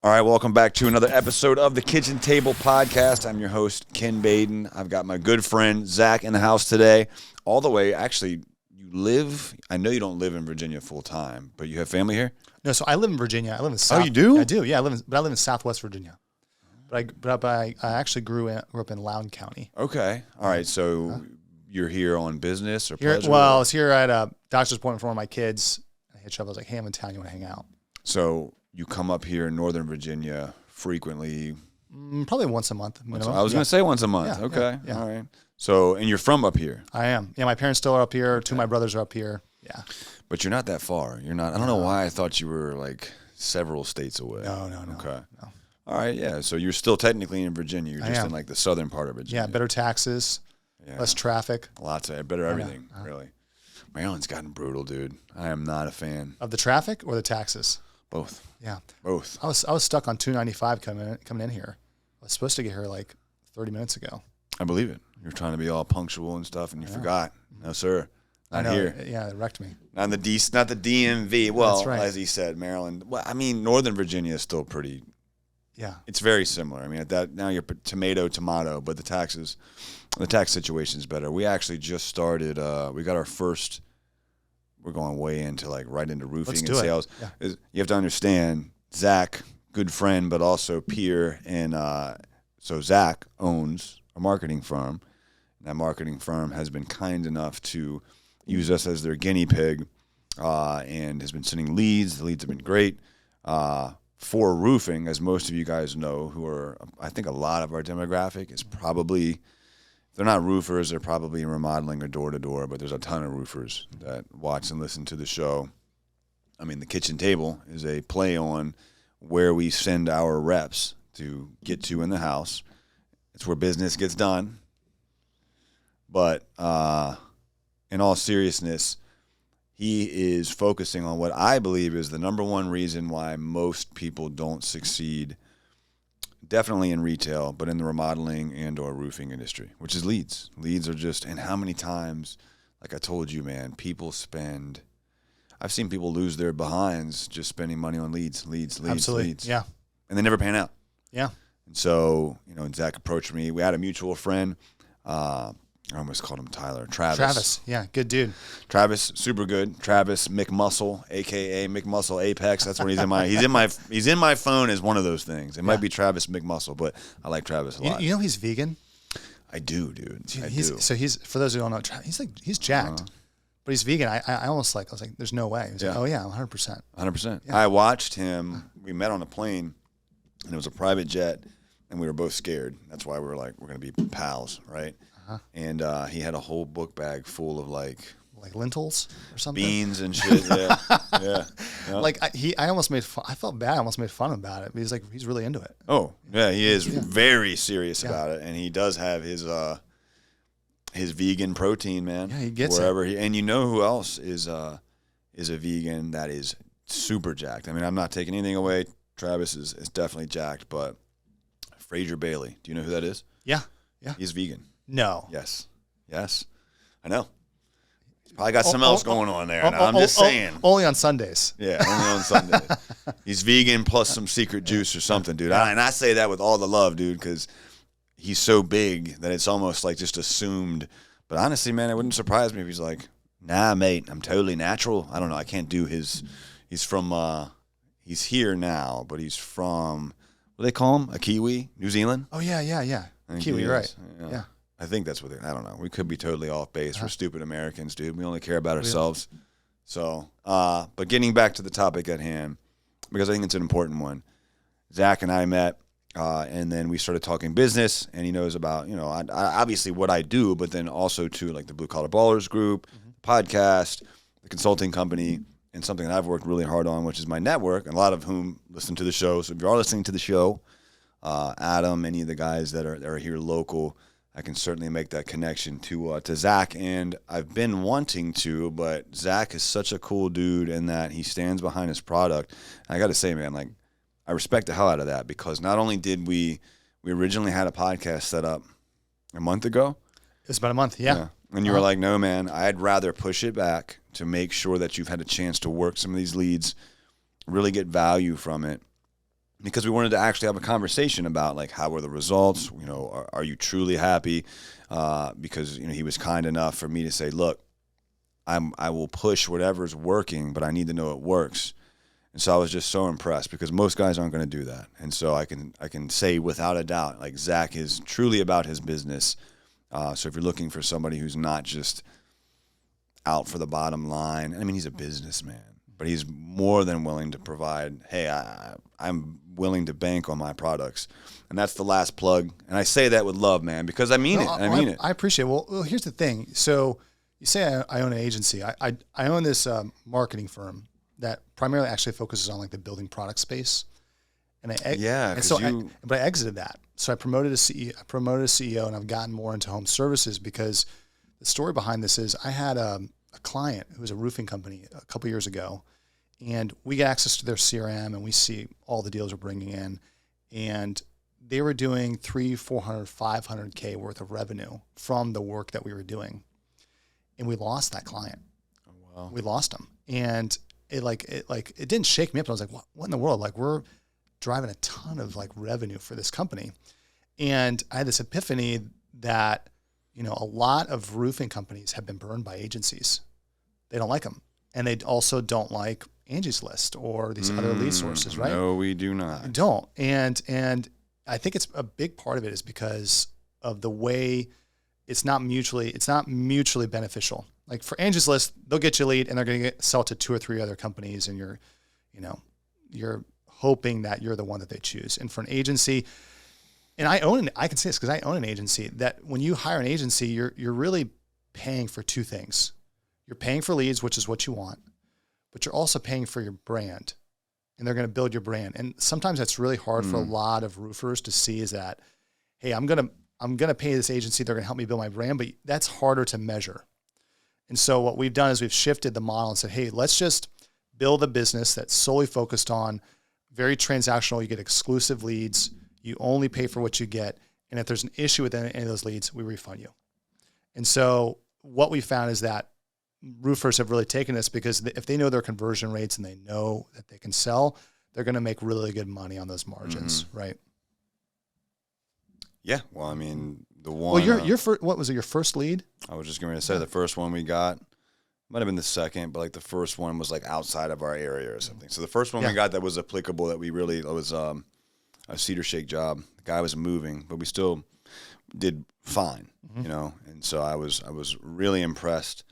All right, welcome back to another episode of the Kitchen Table Podcast. I'm your host, Ken Baden. I've got my good friend, Zach, in the house today. All the way, actually, I know you don't live in Virginia full time, but you have family here? No, so I live in Virginia. I live in South. Oh, you do? I do, yeah. I live in Southwest Virginia. But I actually grew up in Loudoun County. Okay. All right, so you're here on business or pleasure? Well, I was here at a doctor's appointment for one of my kids. I hit you up. I was like, hey, I'm in town. You want to hang out? So you come up here in Northern Virginia frequently? Probably once a month. I was going to say once a month. Yeah, okay. yeah. All right. So, and you're from up here? I am. Yeah, my parents still are up here. Two of my brothers are up here. Yeah. But you're not that far. You're not. I don't know why I thought you were like several states away. No. Okay. No. All right. Yeah. So you're still technically in Virginia. You're just in like the southern part of Virginia. Yeah. Better taxes. Yeah. Less traffic. Lots of better everything. Really. Maryland's gotten brutal, dude. I am not a fan of the traffic or the taxes. Both. Yeah. Both. I was stuck on 295 coming in here. I was supposed to get here like 30 minutes ago. I believe it. You're trying to be all punctual and stuff, and you forgot. No, sir. Not here. Yeah, it wrecked me. Not the DMV. Well, that's right. As he said, Maryland. Well, I mean, Northern Virginia is still pretty. Yeah. It's very similar. I mean, at that now you're tomato, but the tax situation is better. We actually just started. We got our first. We're going way into right into roofing and sales. Yeah. You have to understand, Zach, good friend, but also peer, and so Zach owns a marketing firm. And that marketing firm has been kind enough to use us as their guinea pig, and has been sending leads. The leads have been great for roofing, as most of you guys know, who are, I think, a lot of our demographic is probably. They're not roofers. They're probably remodeling or door-to-door, but there's a ton of roofers that watch and listen to the show. I mean, the kitchen table is a play on where we send our reps to get to in the house. It's where business gets done. But in all seriousness, he is focusing on what I believe is the number one reason why most people don't succeed, definitely in retail, but in the remodeling and or roofing industry, which is leads. Leads are just, and how many times, like I told you, man, I've seen people lose their behinds just spending money on leads. Absolutely. Leads. Yeah. And they never pan out. Yeah. And so, and Zach approached me. We had a mutual friend. I almost called him Tyler. Travis. Yeah, good dude. Travis, super good. Travis McMuscle, aka McMuscle Apex. That's what he's in my phone as one of those things. It might be Travis McMuscle, but I like Travis a lot. You know he's vegan? I do, dude. So he's, for those who don't know, he's jacked. But he's vegan. I was like, there's no way. He was like, oh yeah, 100%. 100%. Yeah. I watched him. We met on a plane, and it was a private jet, and we were both scared. That's why we were like, we're going to be pals, right? And he had a whole book bag full of like lentils or something, beans and shit. Yeah. Like I almost made fun. I felt bad. I almost made fun about it. But he's really into it. Oh yeah, he is very serious about it, and he does have his vegan protein, man. Yeah, he gets wherever it. And you know who else is a vegan that is super jacked? I mean, I'm not taking anything away. Travis is definitely jacked, but Fraser Bailey. Do you know who that is? Yeah. He's vegan. No. Yes. I know. He's probably got something else going on there. I'm just saying. Only on Sundays. Yeah, only on Sundays. He's vegan plus some secret juice or something, dude. And I say that with all the love, dude, because he's so big that it's almost like just assumed. But honestly, man, it wouldn't surprise me if he's like, nah, mate, I'm totally natural. I don't know. I can't do his. He's from, he's here now, but he's from, what do they call him? A Kiwi? New Zealand? Oh, yeah. Kiwi, you're right. Yeah. I think that's what I don't know. We could be totally off base. We're stupid Americans, dude. We only care about ourselves. So, but getting back to the topic at hand, because I think it's an important one. Zach and I met, and then we started talking business, and he knows about, obviously what I do, but then also to like the Blue Collar Ballers group, the podcast, the consulting company, and something that I've worked really hard on, which is my network, and a lot of whom listen to the show. So if you are listening to the show, Adam, any of the guys that are here local, I can certainly make that connection to Zach. And I've been wanting to, but Zach is such a cool dude in that he stands behind his product. And I got to say, man, like I respect the hell out of that, because not only did we originally had a podcast set up a month ago. It was about a month, yeah. And you were like, no, man, I'd rather push it back to make sure that you've had a chance to work some of these leads, really get value from it. because we wanted to actually have a conversation about like how were the results, you know, are you truly happy? Because, you know, he was kind enough for me to say, look, I will push whatever's working, but I need to know it works. And so I was just so impressed because most guys aren't going to do that. And so I can say without a doubt, like Zach is truly about his business. So if you're looking for somebody who's not just out for the bottom line, I mean, he's a businessman, but he's more than willing to provide, hey, I'm willing to bank on my products. And that's the last plug. And I say that with love, man, because I mean it. I mean it. I appreciate it. Well, here's the thing. So you say I own an agency. I own this marketing firm that primarily actually focuses on like the building product space. And but I exited that. So I promoted a CEO, and I've gotten more into home services because the story behind this is I had a client who was a roofing company a couple years ago, and we get access to their CRM and we see all the deals we're bringing in, and they were doing $300,000, $400,000, $500K worth of revenue from the work that we were doing, and we lost that client. Oh, wow. We lost him, and it didn't shake me up. I was like, what in the world? Like, we're driving a ton of like revenue for this company. And I had this epiphany that, you know, a lot of roofing companies have been burned by agencies. They don't like them. And they also don't like Angie's List or these other lead sources, right? No, we do not. We don't. And I think it's a big part of it is because of the way it's not mutually beneficial. Like for Angie's List, they'll get you a lead and they're going to sell to 2 or 3 other companies, and you're hoping that you're the one that they choose. And for an agency, and I can say this because I own an agency, that when you hire an agency, you're really paying for 2 things. You're paying for leads, which is what you want, but you're also paying for your brand, and they're going to build your brand. And sometimes that's really hard for a lot of roofers to see, is that, hey, I'm going to pay this agency. They're going to help me build my brand, but that's harder to measure. And so what we've done is we've shifted the model and said, hey, let's just build a business that's solely focused on very transactional. You get exclusive leads. You only pay for what you get. And if there's an issue with any of those leads, we refund you. And so what we found is that roofers have really taken this because if they know their conversion rates and they know that they can sell, they're going to make really good money on those margins, right? Yeah. Well, I mean, the one. Well, your first, what was it? Your first lead? I was just going to say the first one we got might have been the second, but like the first one was like outside of our area or something. So the first one we got that was applicable, that we really, it was a cedar shake job. The guy was moving, but we still did fine, you know? And so I was really impressed,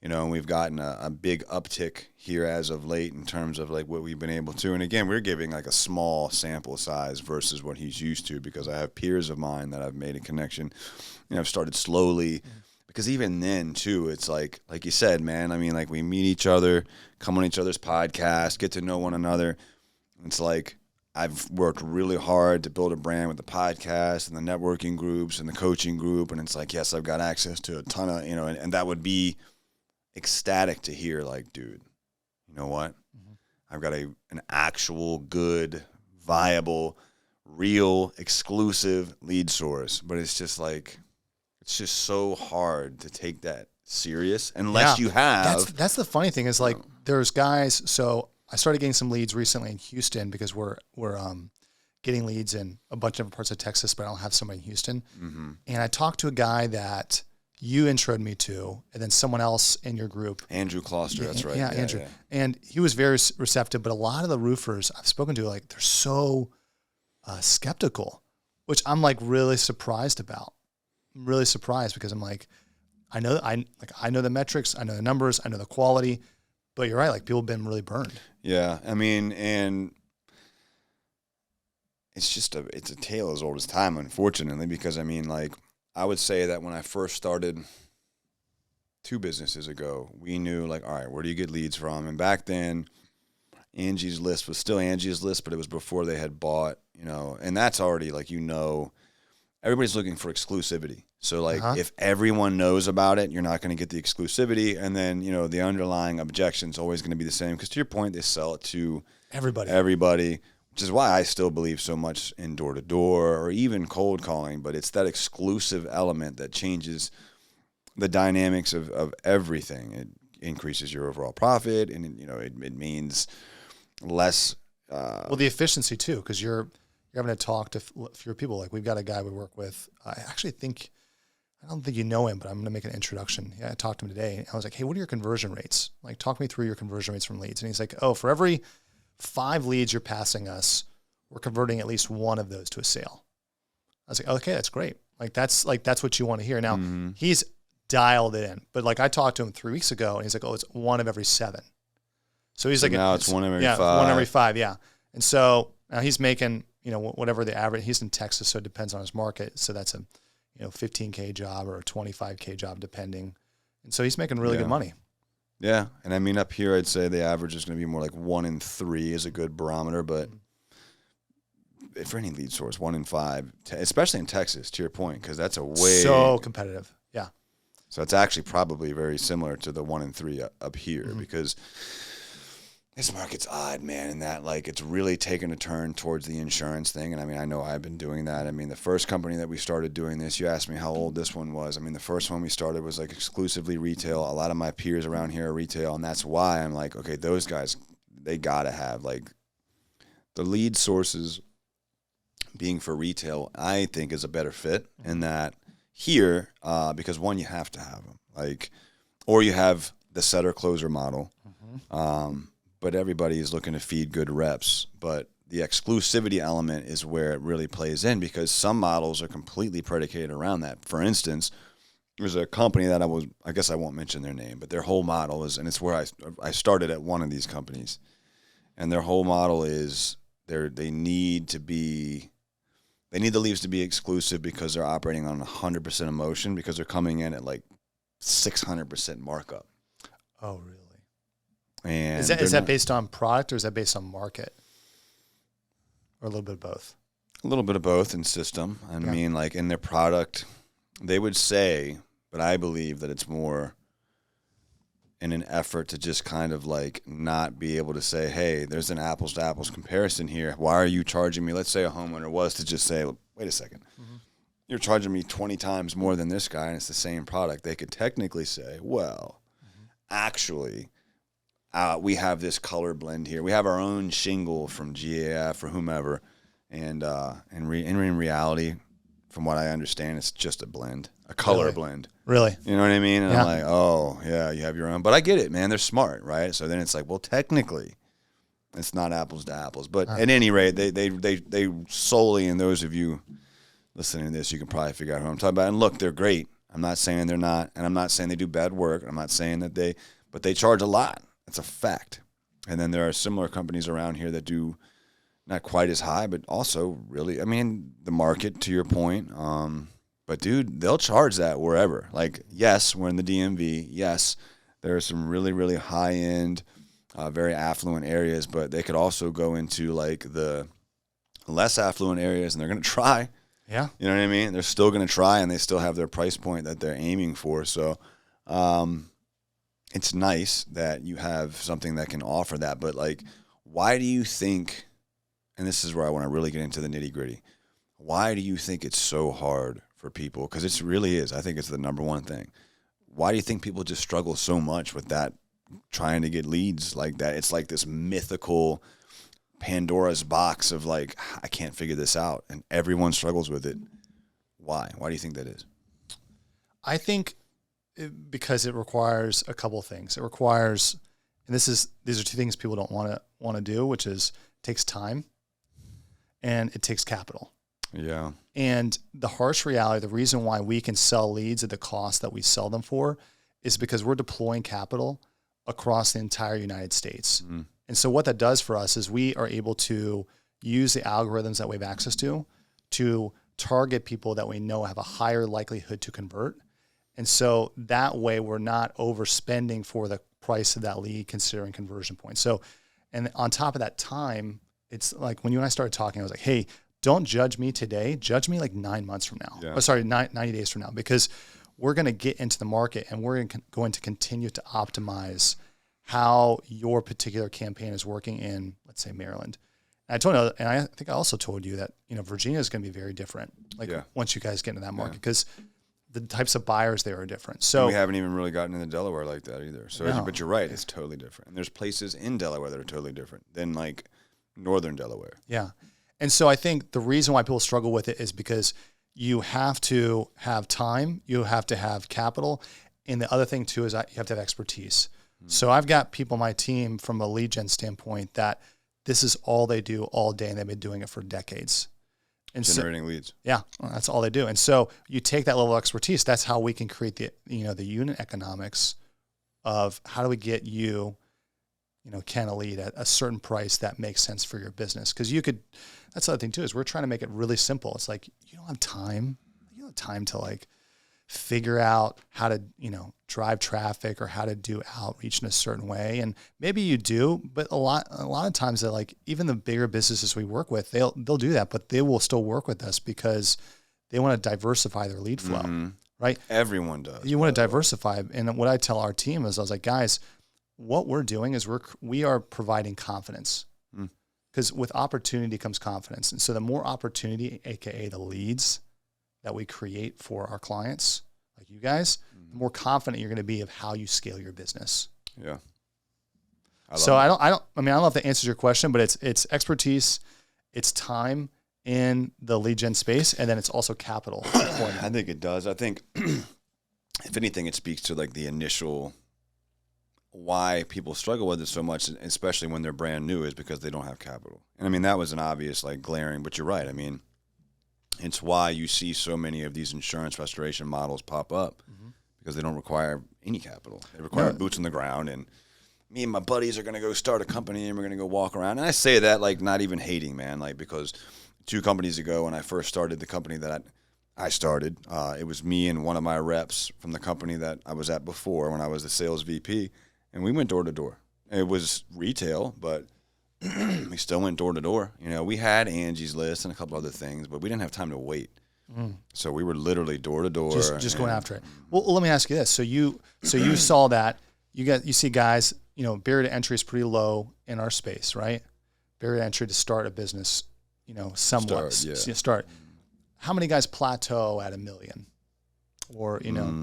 you know, and we've gotten a big uptick here as of late in terms of like what we've been able to. And again, we're giving like a small sample size versus what he's used to, because I have peers of mine that I've made a connection, and I've started slowly. Because even then, too, it's like you said, man, I mean, like we meet each other, come on each other's podcast, get to know one another. It's like I've worked really hard to build a brand with the podcast and the networking groups and the coaching group. And it's like, yes, I've got access to a ton of, you know, and that would be ecstatic to hear, like, dude, you know what? I've got an actual good, viable, real, exclusive lead source. But it's just like, it's just so hard to take that serious unless you have. That's the funny thing is, like, there's guys. So I started getting some leads recently in Houston because we're getting leads in a bunch of different parts of Texas, but I don't have somebody in Houston. And I talked to a guy that you introed me to, and then someone else in your group. Andrew Kloster, that's right. Yeah, Andrew. Yeah. And he was very receptive, but a lot of the roofers I've spoken to, like, they're so skeptical, which I'm like really surprised about. I'm really surprised because I'm like, I know the metrics, I know the numbers, I know the quality, but you're right. Like, people have been really burned. Yeah. I mean, and it's a tale as old as time, unfortunately, because I mean, like, I would say that when I first started 2 businesses ago, we knew, like, all right, where do you get leads from? And back then, Angie's List was still Angie's List, but it was before they had bought, you know, and that's already, like, you know, everybody's looking for exclusivity. So, like, if everyone knows about it, you're not going to get the exclusivity. And then, you know, the underlying objection is always going to be the same. Because to your point, they sell it to everybody, which is why I still believe so much in door-to-door or even cold calling. But it's that exclusive element that changes the dynamics of everything. It increases your overall profit, and, you know, it means less well, the efficiency too, because you're having to talk to fewer people. Like we've got a guy we work with. I don't think you know him, but I'm going to make an introduction. Yeah, I talked to him today. I was like, hey, what are your conversion rates? Like, talk me through your conversion rates from leads. And he's like, oh, for every 5 leads you're passing us, we're converting at least one of those to a sale. I was like, okay, that's great. That's what you want to hear. Now he's dialed it in, but like I talked to him 3 weeks ago and he's like, oh, it's 1 of every 7. So he's now it's 1 of every 5. 1 every 5. Yeah. And so now he's making, whatever the average, he's in Texas, so it depends on his market. So that's a, $15K job or a $25K job, depending. And so he's making really good money. Yeah. And I mean, up here, I'd say the average is going to be more like 1 in 3 is a good barometer, but for any lead source, 1 in 5, especially in Texas, to your point, because that's so competitive. Yeah. So it's actually probably very similar to the 1 in 3 up here, because this market's odd, man, in that like it's really taken a turn towards the insurance thing. And I mean, I know I've been doing that. I mean, the first company that we started doing this, you asked me how old this one was. I mean, the first one we started was like exclusively retail. A lot of my peers around here are retail, and that's why I'm like, okay, those guys, they gotta have like the lead sources being for retail. I think is a better fit in that here, because one, you have to have them, like, or you have the setter closer model. But everybody is looking to feed good reps. But the exclusivity element is where it really plays in, because some models are completely predicated around that. For instance, there's a company that I guess I won't mention their name, but their whole model is, and it's where I started at one of these companies, and their whole model is they need the leads to be exclusive because they're operating on 100% emotion, because they're coming in at like 600% markup. Oh, really? And is that based on product, or is that based on market, or a little bit of both? A little bit of both in system. I mean, like in their product, they would say, but I believe that it's more in an effort to just kind of like not be able to say, hey, there's an apples to apples comparison here. Why are you charging me? Let's say a homeowner was to just say, wait a second, you're charging me 20 times more than this guy, and it's the same product. They could technically say, well, actually, we have this color blend here. We have our own shingle from GAF or whomever, and in reality, from what I understand, it's just a blend, a color blend. Really? You know what I mean? And I'm like, oh, yeah, you have your own. But I get it, man. They're smart, right? So then it's like, well, technically, it's not apples to apples. But at any rate, they solely, and those of you listening to this, you can probably figure out who I'm talking about. And look, they're great. I'm not saying they're not, and I'm not saying they do bad work. I'm not saying that but they charge a lot. It's a fact. And then there are similar companies around here that do not quite as high, but also really, I mean, the market, to your point. But, dude, they'll charge that wherever. Like, yes, we're in the DMV. Yes, there are some really, really high-end, very affluent areas, but they could also go into, like, the less affluent areas, and they're going to try. Yeah. You know what I mean? They're still going to try, and they still have their price point that they're aiming for. So, it's nice that you have something that can offer that, but like, why do you think, and this is where I want to really get into the nitty gritty, why do you think it's so hard for people? Because it really is. I think it's the number one thing. Why do you think people just struggle so much with that, trying to get leads like that? It's like this mythical Pandora's box of like, I can't figure this out, and everyone struggles with it. Why? Why do you think that is? I think because it requires a couple of things. It requires, and these are two things people don't want to do, which is it takes time and it takes capital. Yeah. And the harsh reality, the reason why we can sell leads at the cost that we sell them for is because we're deploying capital across the entire United States. Mm-hmm. And so what that does for us is we are able to use the algorithms that we have access to target people that we know have a higher likelihood to convert. And so that way we're not overspending for the price of that lead considering conversion points. So, and on top of that time, it's like when you and I started talking, I was like, hey, don't judge me today. Judge me like 9 months from now. Yeah. Oh, sorry, 90 days from now, because we're going to get into the market and we're going to continue to optimize how your particular campaign is working in, let's say, Maryland. And I told you, and I think I also told you that, Virginia is going to be very different. Like once you guys get into that market, because the types of buyers there are different. So and we haven't even really gotten into Delaware like that either. So, but you're right, it's totally different. And there's places in Delaware that are totally different than like Northern Delaware. Yeah. And so I think the reason why people struggle with it is because you have to have time, you have to have capital. And the other thing too is you have to have expertise. So I've got people on my team from a lead gen standpoint that this is all they do all day, and they've been doing it for decades. And generating leads. Yeah, that's all they do. And so you take that level of expertise. That's how we can create the unit economics of how do we get you, Ken, a lead at a certain price that makes sense for your business. Because that's the other thing too, is we're trying to make it really simple. It's like you don't have time. You don't have time to like figure out how to, drive traffic or how to do outreach in a certain way. And maybe you do, but a lot of times that like even the bigger businesses we work with, they'll do that, but they will still work with us because they want to diversify their lead flow, right? Everyone does. You want to diversify. And what I tell our team is I was like, guys, what we're doing is we are providing confidence because with opportunity comes confidence. And so the more opportunity, AKA the leads that we create for our clients, like you guys, the more confident you're going to be of how you scale your business. Yeah. I don't know if that answers your question, but it's expertise, it's time in the lead gen space, and then it's also capital. I think it does. I think if anything, it speaks to like the initial why people struggle with it so much, especially when they're brand new, is because they don't have capital. And I mean, that was an obvious like glaring, but you're right. I mean, it's why you see so many of these insurance restoration models pop up because they don't require any capital. They require boots on the ground. And me and my buddies are going to go start a company and we're going to go walk around. And I say that like not even hating, man, like because 2 companies ago when I first started the company that I started, it was me and one of my reps from the company that I was at before when I was the sales VP. And we went door to door. It was retail, but we still went door to door. We had Angie's List and a couple other things, but we didn't have time to wait. So we were literally door to door, just going after it. Well, let me ask you this: so you saw that you see guys, barrier to entry is pretty low in our space, right? Barrier to entry to start a business, somewhat start. How many guys plateau at $1 million, or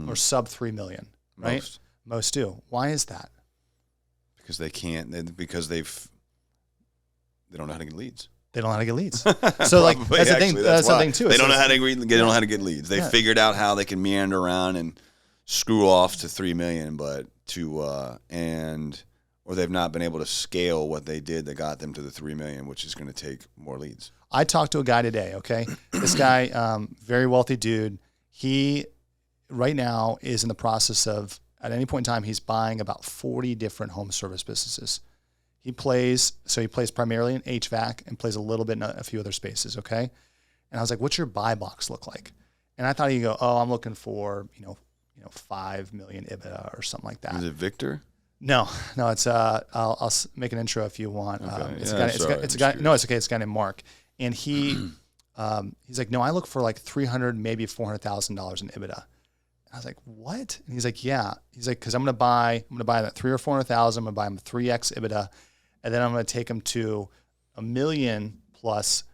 or sub 3 million? Right, most do. Why is that? Because they can't. Because they don't know how to get leads. They don't know how to get leads. So like that's the thing. That's the thing too. They don't know how to get. They don't know how to get leads. They figured out how they can meander around and screw off to 3 million, but or they've not been able to scale what they did that got them to the 3 million, which is going to take more leads. I talked to a guy today. Okay, this guy, very wealthy dude. He right now is in the process of, at any point in time, he's buying about 40 different home service businesses. He plays primarily in HVAC and plays a little bit in a few other spaces, okay? And I was like, what's your buy box look like? And I thought he'd go, I'm looking for, 5 million EBITDA or something like that. Is it Victor? No, it's I'll make an intro if you want. Okay. It's a guy. No, it's okay. It's a guy named Mark, and he's like, no, I look for like $300,000, maybe $400,000 in EBITDA. I was like, what? And he's like, yeah. He's like, because I'm gonna buy that 300,000 or 400,000. I'm gonna buy him 3x EBITDA, and then I'm gonna take him to $1 million plus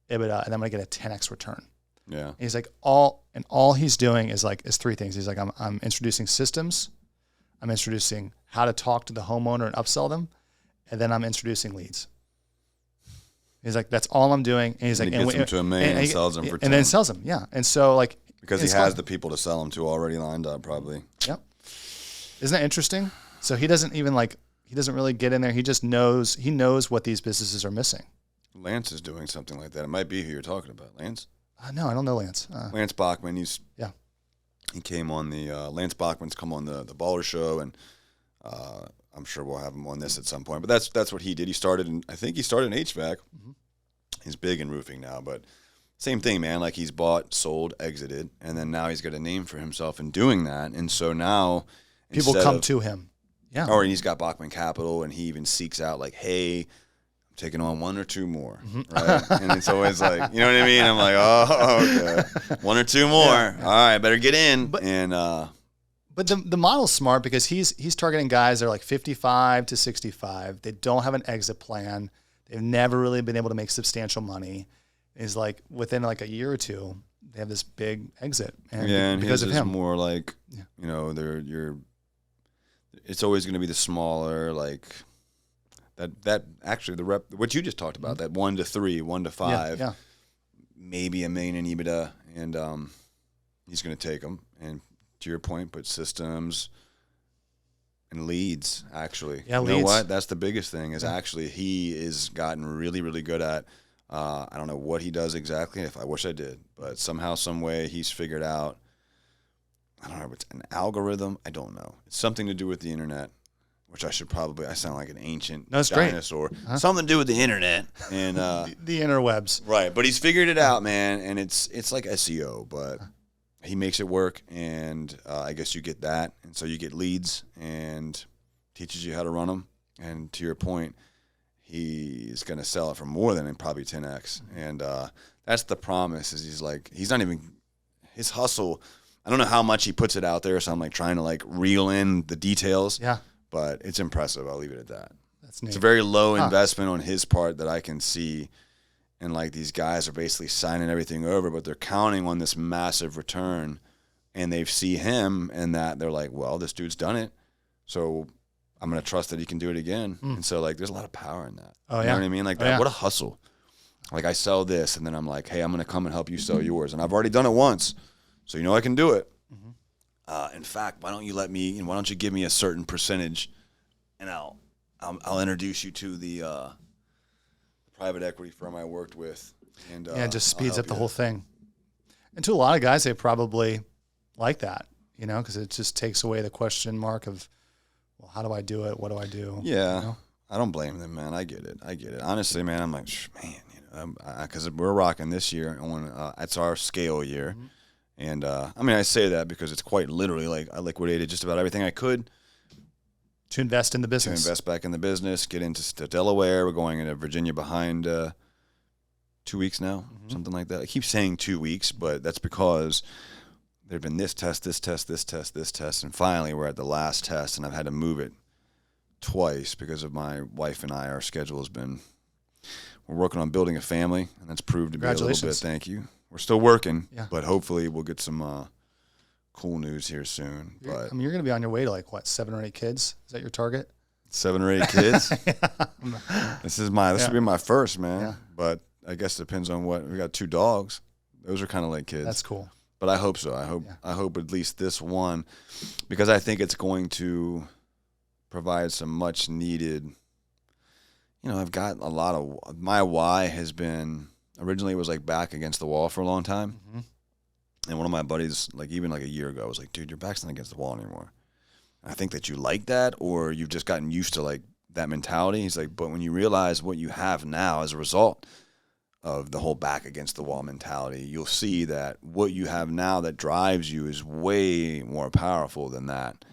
EBITDA, and then I'm gonna get a 10x return. Yeah. And he's like, all he's doing is 3 things. He's like, I'm introducing systems, I'm introducing how to talk to the homeowner and upsell them, and then I'm introducing leads. He's like, that's all I'm doing. And he's like, he gets them to $1 million and sells them for 10. And then sells them, yeah. And so like, because he has the people to sell them to already lined up, probably. Yep. Isn't that interesting? So he doesn't really get in there. He just knows what these businesses are missing. Lance is doing something like that. It might be who you're talking about. Lance? No, I don't know Lance. Lance Bachman. He came on the Lance Bachman's come on the Baller Show, and I'm sure we'll have him on this at some point. But that's what he did. He started in HVAC. Mm-hmm. He's big in roofing now, but same thing, man. Like he's bought, sold, exited, and then now he's got a name for himself in doing that. And so now people come to him. Yeah. Or he's got Bachman Capital, and he even seeks out like, hey, I'm taking on 1 or 2 more, right? And it's always like, you know what I mean? I'm like, oh, okay, 1 or 2 more. Yeah. All right, better get in. But the model's smart because he's targeting guys that are like 55 to 65. They don't have an exit plan. They've never really been able to make substantial money. Is like within like a year or 2, they have this big exit. And because of him, more like, it's always going to be the smaller, like that actually the rep, what you just talked about, that 1 to 3, 1 to 5, maybe $1 million in EBITDA, and he's going to take them. And to your point, put systems and leads. Actually, you know what? That's the biggest thing. Is actually he is gotten really, really good at. I don't know what he does exactly. If I wish I did, but somehow, some way, he's figured out. I don't know. It's an algorithm. I don't know. It's something to do with the internet. Which I sound like an ancient dinosaur. Something to do with the internet and the interwebs. Right, but he's figured it out, man, and it's like SEO, but he makes it work, and I guess you get that, and so you get leads and teaches you how to run them. And to your point, he's going to sell it for more than probably 10x, and that's the promise. Is he's not even his hustle. I don't know how much he puts it out there, so I'm like trying to like reel in the details. Yeah. But it's impressive. I'll leave it at that. That's neat. It's a very low investment on his part that I can see. And like these guys are basically signing everything over, but they're counting on this massive return. And they see him and that they're like, well, this dude's done it. So I'm going to trust that he can do it again. And so like there's a lot of power in that. Oh, you know what I mean? Like what a hustle. Like I sell this and then I'm like, hey, I'm going to come and help you sell yours. And I've already done it once. So you know I can do it. In fact, why don't you give me a certain percentage, and I'll introduce you to the private equity firm I worked with, and it just speeds up the whole thing. And to a lot of guys, they probably like that, because it just takes away the question mark of, well, how do I do it? What do I do? Yeah, I don't blame them, man. I get it. Honestly, man, I'm like, man, because we're rocking this year on it's our scale year. And, I say that because it's quite literally like I liquidated just about everything I could. To invest in the business. To invest back in the business, get into Delaware. We're going into Virginia behind 2 weeks now, something like that. I keep saying 2 weeks, but that's because there have been this test, and finally we're at the last test, and I've had to move it twice because of my wife and I. Our schedule has been – we're working on building a family, and that's proved to be a little bit – thank you. We're still working, but hopefully we'll get some cool news here soon. But you're going to be on your way to like what, 7 or 8 kids? Is that your target? 7 or 8 kids? This would be my first, man. Yeah. But I guess it depends on what we got. 2 dogs. Those are kind of like kids. That's cool. But I hope so. I hope at least this one, because I think it's going to provide some much needed. I've got a lot of my why has been. Originally, it was like back against the wall for a long time. And one of my buddies, like even like a year ago, was like, dude, your back's not against the wall anymore. And I think that you like that, or you've just gotten used to like that mentality. He's like, but when you realize what you have now as a result of the whole back against the wall mentality, you'll see that what you have now that drives you is way more powerful than that.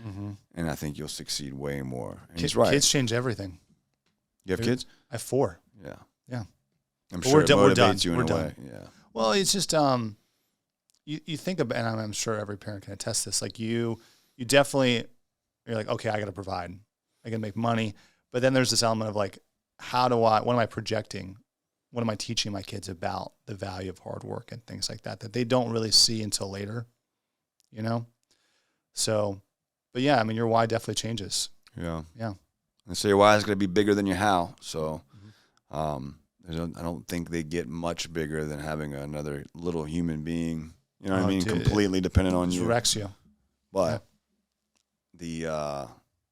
And I think you'll succeed way more. And he's right. Kids change everything. You have kids? I have 4. Yeah. Yeah. I'm sure it motivates you in a way. Yeah. Well, it's just you think about, and I'm sure every parent can attest this. Like you definitely, you're like, okay, I got to provide, I got to make money. But then there's this element of like, what am I projecting? What am I teaching my kids about the value of hard work and things like that they don't really see until later, So, but yeah, your why definitely changes. Yeah. Yeah. And so your why is going to be bigger than your how. So, I don't think they get much bigger than having another little human being, completely dependent on you. Wrecks you. But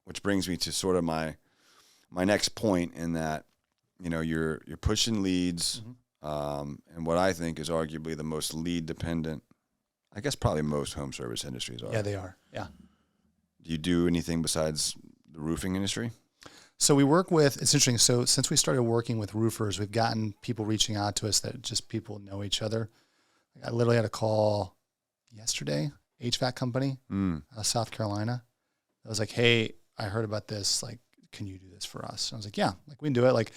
which brings me to sort of my next point in that, you're pushing leads, and what I think is arguably the most lead dependent, I guess probably most home service industries are. Yeah, they are. Yeah. Do you do anything besides the roofing industry? So we work with, it's interesting. So since we started working with roofers, we've gotten people reaching out to us that just people know each other. I literally had a call yesterday, HVAC company, South Carolina. I was like, hey, I heard about this. Like, can you do this for us? And I was like, yeah, like we can do it. Like,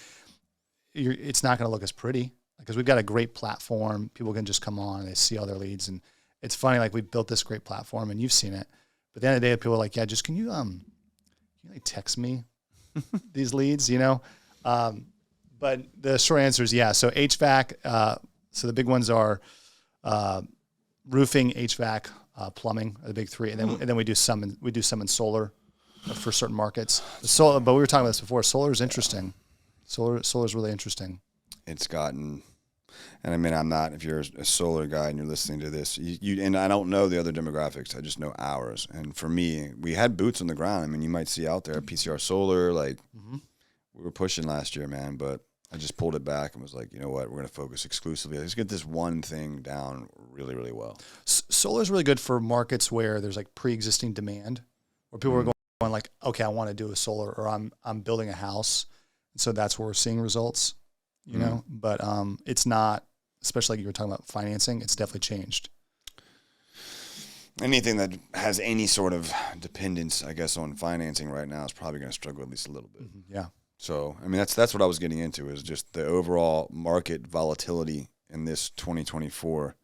it's not going to look as pretty because we've got a great platform. People can just come on and they see all their leads. And it's funny, like we built this great platform and you've seen it. But at the end of the day, people are like, yeah, just can you like text me these leads, but the short answer is yeah. So HVAC, so the big ones are roofing, HVAC, plumbing are the big 3, and then we do some in solar for certain markets. But we were talking about this before. Solar is interesting. Solar's really interesting. It's gotten, and I mean, I'm not, if you're a solar guy and you're listening to this, and I don't know the other demographics, I just know ours. And for me, we had boots on the ground. I mean, you might see out there PCR Solar, like we were pushing last year, man, but I just pulled it back and was like, you know what, we're going to focus exclusively. Let's get this one thing down really, really well. Solar is really good for markets where there's like pre-existing demand, where people are going like, okay, I want to do a solar, or I'm building a house. So that's where we're seeing results, you know, but it's not, especially like you were talking about financing, it's definitely changed. Anything that has any sort of dependence, I guess, on financing right now is probably going to struggle at least a little bit. Yeah. So, I mean, that's what I was getting into, is just the overall market volatility in this 2024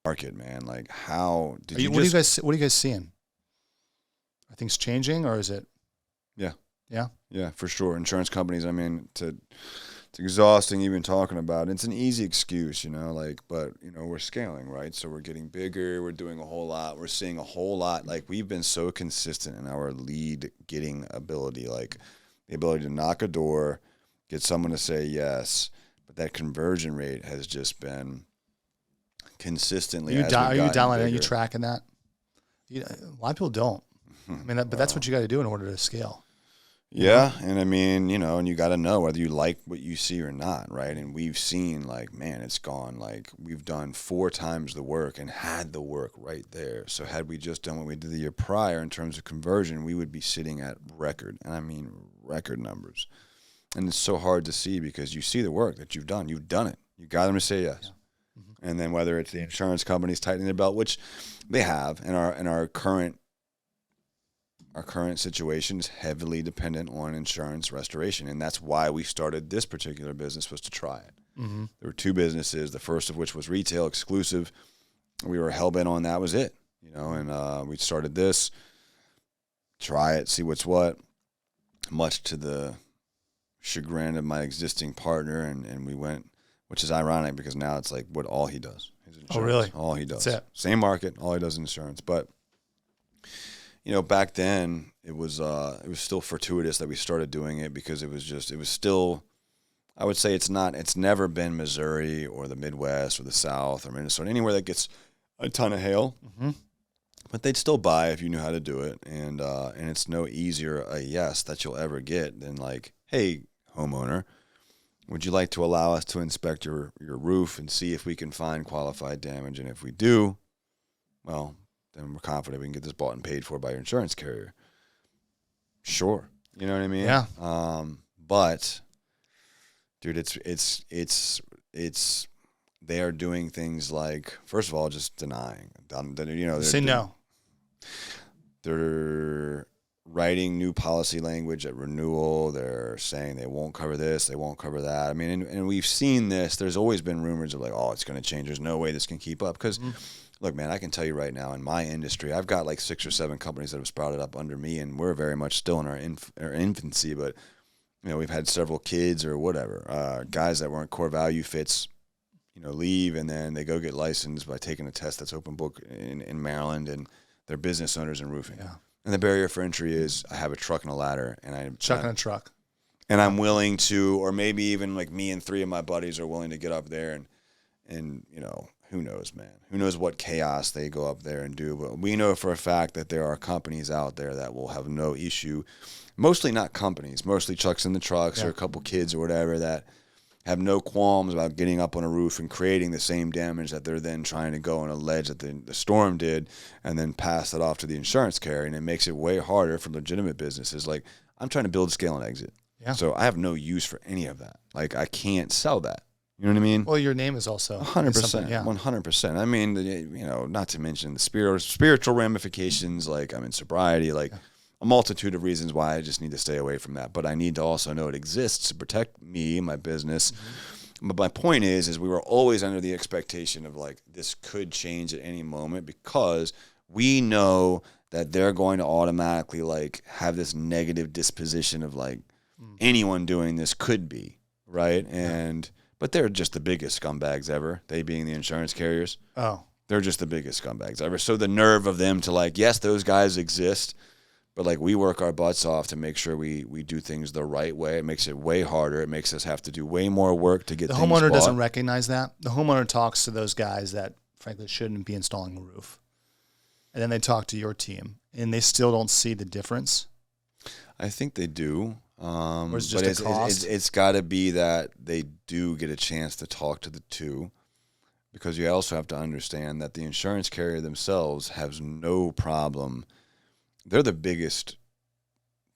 market, man. Like, how did you what are you guys seeing? Are things changing, or is it? Yeah, for sure. Insurance companies, I mean, it's exhausting even talking about it. It's an easy excuse, you know, like, but, you know, we're scaling, right? So we're getting bigger. We're doing a whole lot. We're seeing a whole lot. Like, we've been so consistent in our lead getting ability, like the ability to knock a door, get someone to say yes. But that conversion rate has just been consistently. Are you dialing it? Are you tracking that? A lot of people don't. I mean, but that's what you got to do in order to scale. Yeah, and I mean, you know, and you got to know whether you like what you see or not, right? And we've seen, like, man, it's gone. Like, we've done 4 times the work and had the work right there. So had we just done what we did the year prior in terms of conversion, we would be sitting at record, and I mean record numbers. And it's so hard to see because you see the work that you've done. You've done it. You got them to say yes. Yeah. And then whether it's the insurance companies tightening their belt, which they have, in our current situation is heavily dependent on insurance restoration, and that's why we started this particular business, was to try it. There were 2 businesses, the first of which was retail exclusive. We were hell-bent on that was it, you know, and we started this, try it, see what's what, much to the chagrin of my existing partner, and we went, which is ironic because now it's like what all he does. His insurance, oh, really? All he does. That's it. Same market, all he does is insurance, but you know, back then it was still fortuitous that we started doing it because it was still, I would say it's never been Missouri or the Midwest or the South or Minnesota, anywhere that gets a ton of hail, but they'd still buy if you knew how to do it. And it's no easier a yes that you'll ever get than like, hey, homeowner, would you like to allow us to inspect your roof and see if we can find qualified damage? And if we do, well, then we're confident we can get this bought and paid for by your insurance carrier. Sure. You know what I mean? Yeah. But dude, it's they are doing things like, first of all, just denying, you know, say no. They're writing new policy language at renewal. They're saying they won't cover this, they won't cover that. I mean, and we've seen this. There's always been rumors of like, oh, it's going to change. There's no way this can keep up because look, man, I can tell you right now in my industry, I've got like 6 or 7 companies that have sprouted up under me, and we're very much still in our infancy. But you know, we've had several kids or whatever, guys that weren't core value fits, you know, leave, and then they go get licensed by taking a test that's open book in Maryland, and they're business owners in roofing. Yeah. And the barrier for entry is I have a truck and a ladder, and I'm chucking a truck, and I'm willing to, or maybe even like me and 3 of my buddies are willing to get up there and you know. Who knows, man? Who knows what chaos they go up there and do? But we know for a fact that there are companies out there that will have no issue. Mostly not companies, mostly trucks in the trucks or a couple kids or whatever that have no qualms about getting up on a roof and creating the same damage that they're then trying to go and allege that the storm did and then pass that off to the insurance carrier. And it makes it way harder for legitimate businesses. Like, I'm trying to build, scale, and exit. Yeah. So I have no use for any of that. Like, I can't sell that. You know what I mean? Well, your name is also 100%. Yeah. 100%. I mean, you know, not to mention the spiritual ramifications, like I'm in sobriety, like a multitude of reasons why I just need to stay away from that. But I need to also know it exists to protect me, my business. But my point is we were always under the expectation of like this could change at any moment because we know that they're going to automatically like have this negative disposition of like anyone doing this could be, right? But they're just the biggest scumbags ever, they being the insurance carriers. Oh. They're just the biggest scumbags ever. So the nerve of them to like, yes, those guys exist, But like we work our butts off to make sure we do things the right way. It makes it way harder. It makes us have to do way more work to get the things homeowner bought. doesn't recognize that. The homeowner talks to those guys that frankly shouldn't be installing a roof. And then they talk to your team and they still don't see the difference. I think they do. Or is it just a cost? It's got to be that they do get a chance to talk to the two, because you also have to understand that the insurance carrier themselves has no problem. They're the biggest,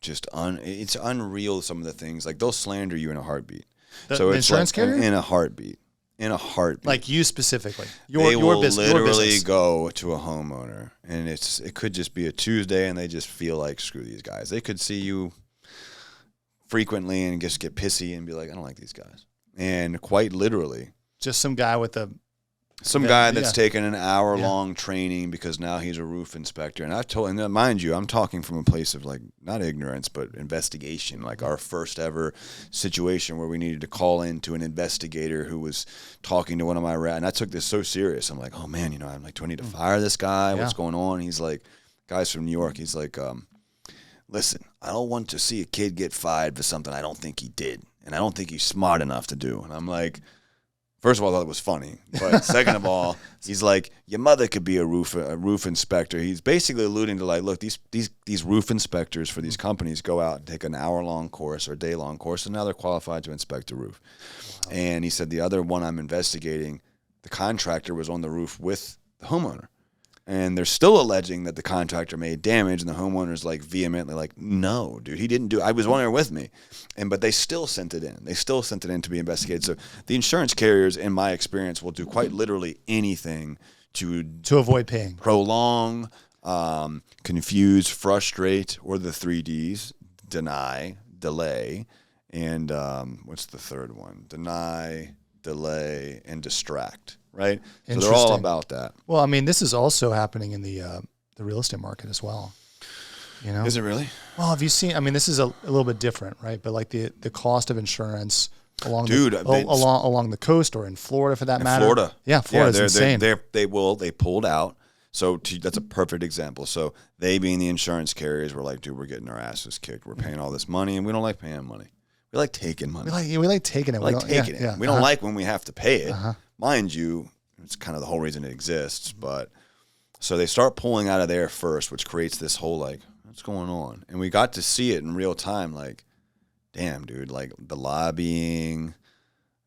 it's unreal, some of the things. Like, they'll slander you in a heartbeat. The insurance carrier? In a heartbeat. In a heartbeat. Like you specifically. They will literally go to a homeowner, and it could just be a Tuesday, and they just feel like, screw these guys. They could see you frequently and just get pissy and be like, I don't like these guys. And quite literally. Just some guy with guy that's taken an hour-long training because now he's a roof inspector. And mind you, I'm talking from a place of like not ignorance, but investigation. Like our first ever situation where we needed to call in to an investigator who was talking to one of my reps. And I took this so serious. I'm like, oh man, I'm like, do I need to fire this guy? What's going on? He's like, guy's from New York. He's like, listen, I don't want to see a kid get fired for something I don't think he did, and I don't think he's smart enough to do. And I'm like, first of all, I thought it was funny. But second of all, he's like, your mother could be a roof inspector. He's basically alluding to like, look, these roof inspectors for these companies go out and take an hour-long course or a day-long course, and now they're qualified to inspect a roof. Wow. And he said the other one I'm investigating, the contractor was on the roof with the homeowner. And they're still alleging that the contractor made damage, and the homeowner's like vehemently like, no, dude, he didn't do it. I was one there with me. But they still sent it in. They still sent it in to be investigated. So the insurance carriers, in my experience, will do quite literally anything to avoid paying. Prolong, confuse, frustrate, or the 3Ds, deny, delay, and what's the third one? Deny, delay, and distract. Right? So they're all about that. Well, I mean, this is also happening in the real estate market as well. Is it really? Well, have you seen? I mean, this is a little bit different, right? But like the cost of insurance along the coast or in Florida, for that matter. Florida, Florida's insane. They pulled out. So that's a perfect example. So they, being the insurance carriers, were like, dude, we're getting our asses kicked. We're paying all this money, and we don't like paying money. We like taking money. We like taking it. We like taking it. We don't like when we have to pay it. Mind you, it's kind of the whole reason it exists. But so they start pulling out of there first, which creates this whole like, what's going on? And we got to see it in real time. Like, damn, dude, like the lobbying,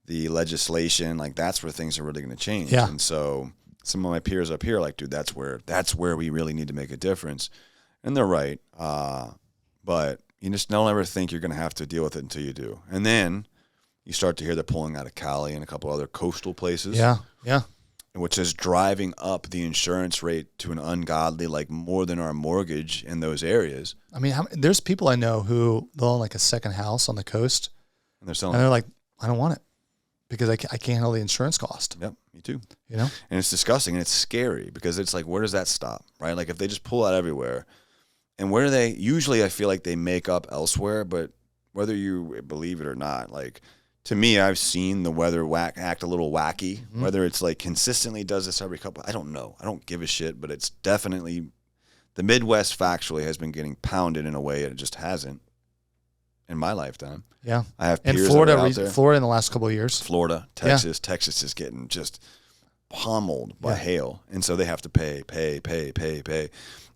the legislation, like that's where things are really going to change. Yeah. And so some of my peers up here are like, dude, that's where we really need to make a difference. And they're right. But you just don't ever think you're going to have to deal with it until you do. And then you start to hear they're pulling out of Cali and a couple other coastal places. Yeah. Which is driving up the insurance rate to an ungodly, like more than our mortgage in those areas. I mean, there's people I know who they'll own like a second house on the coast. And they're selling. And they're like, I don't want it because I can't handle the insurance cost. Yep, me too. And it's disgusting and it's scary because it's like, where does that stop, right? Like if they just pull out everywhere, and where do they, usually I feel like they make up elsewhere, but whether you believe it or not, like to me, I've seen the weather act a little wacky, whether it's like consistently does this every couple, I don't know. I don't give a shit, but it's definitely, the Midwest factually has been getting pounded in a way it just hasn't in my lifetime. Yeah. I have peers Florida, out there. Florida in the last couple of years. Florida, Texas. Yeah. Texas is getting just pummeled by hail. And so they have to pay.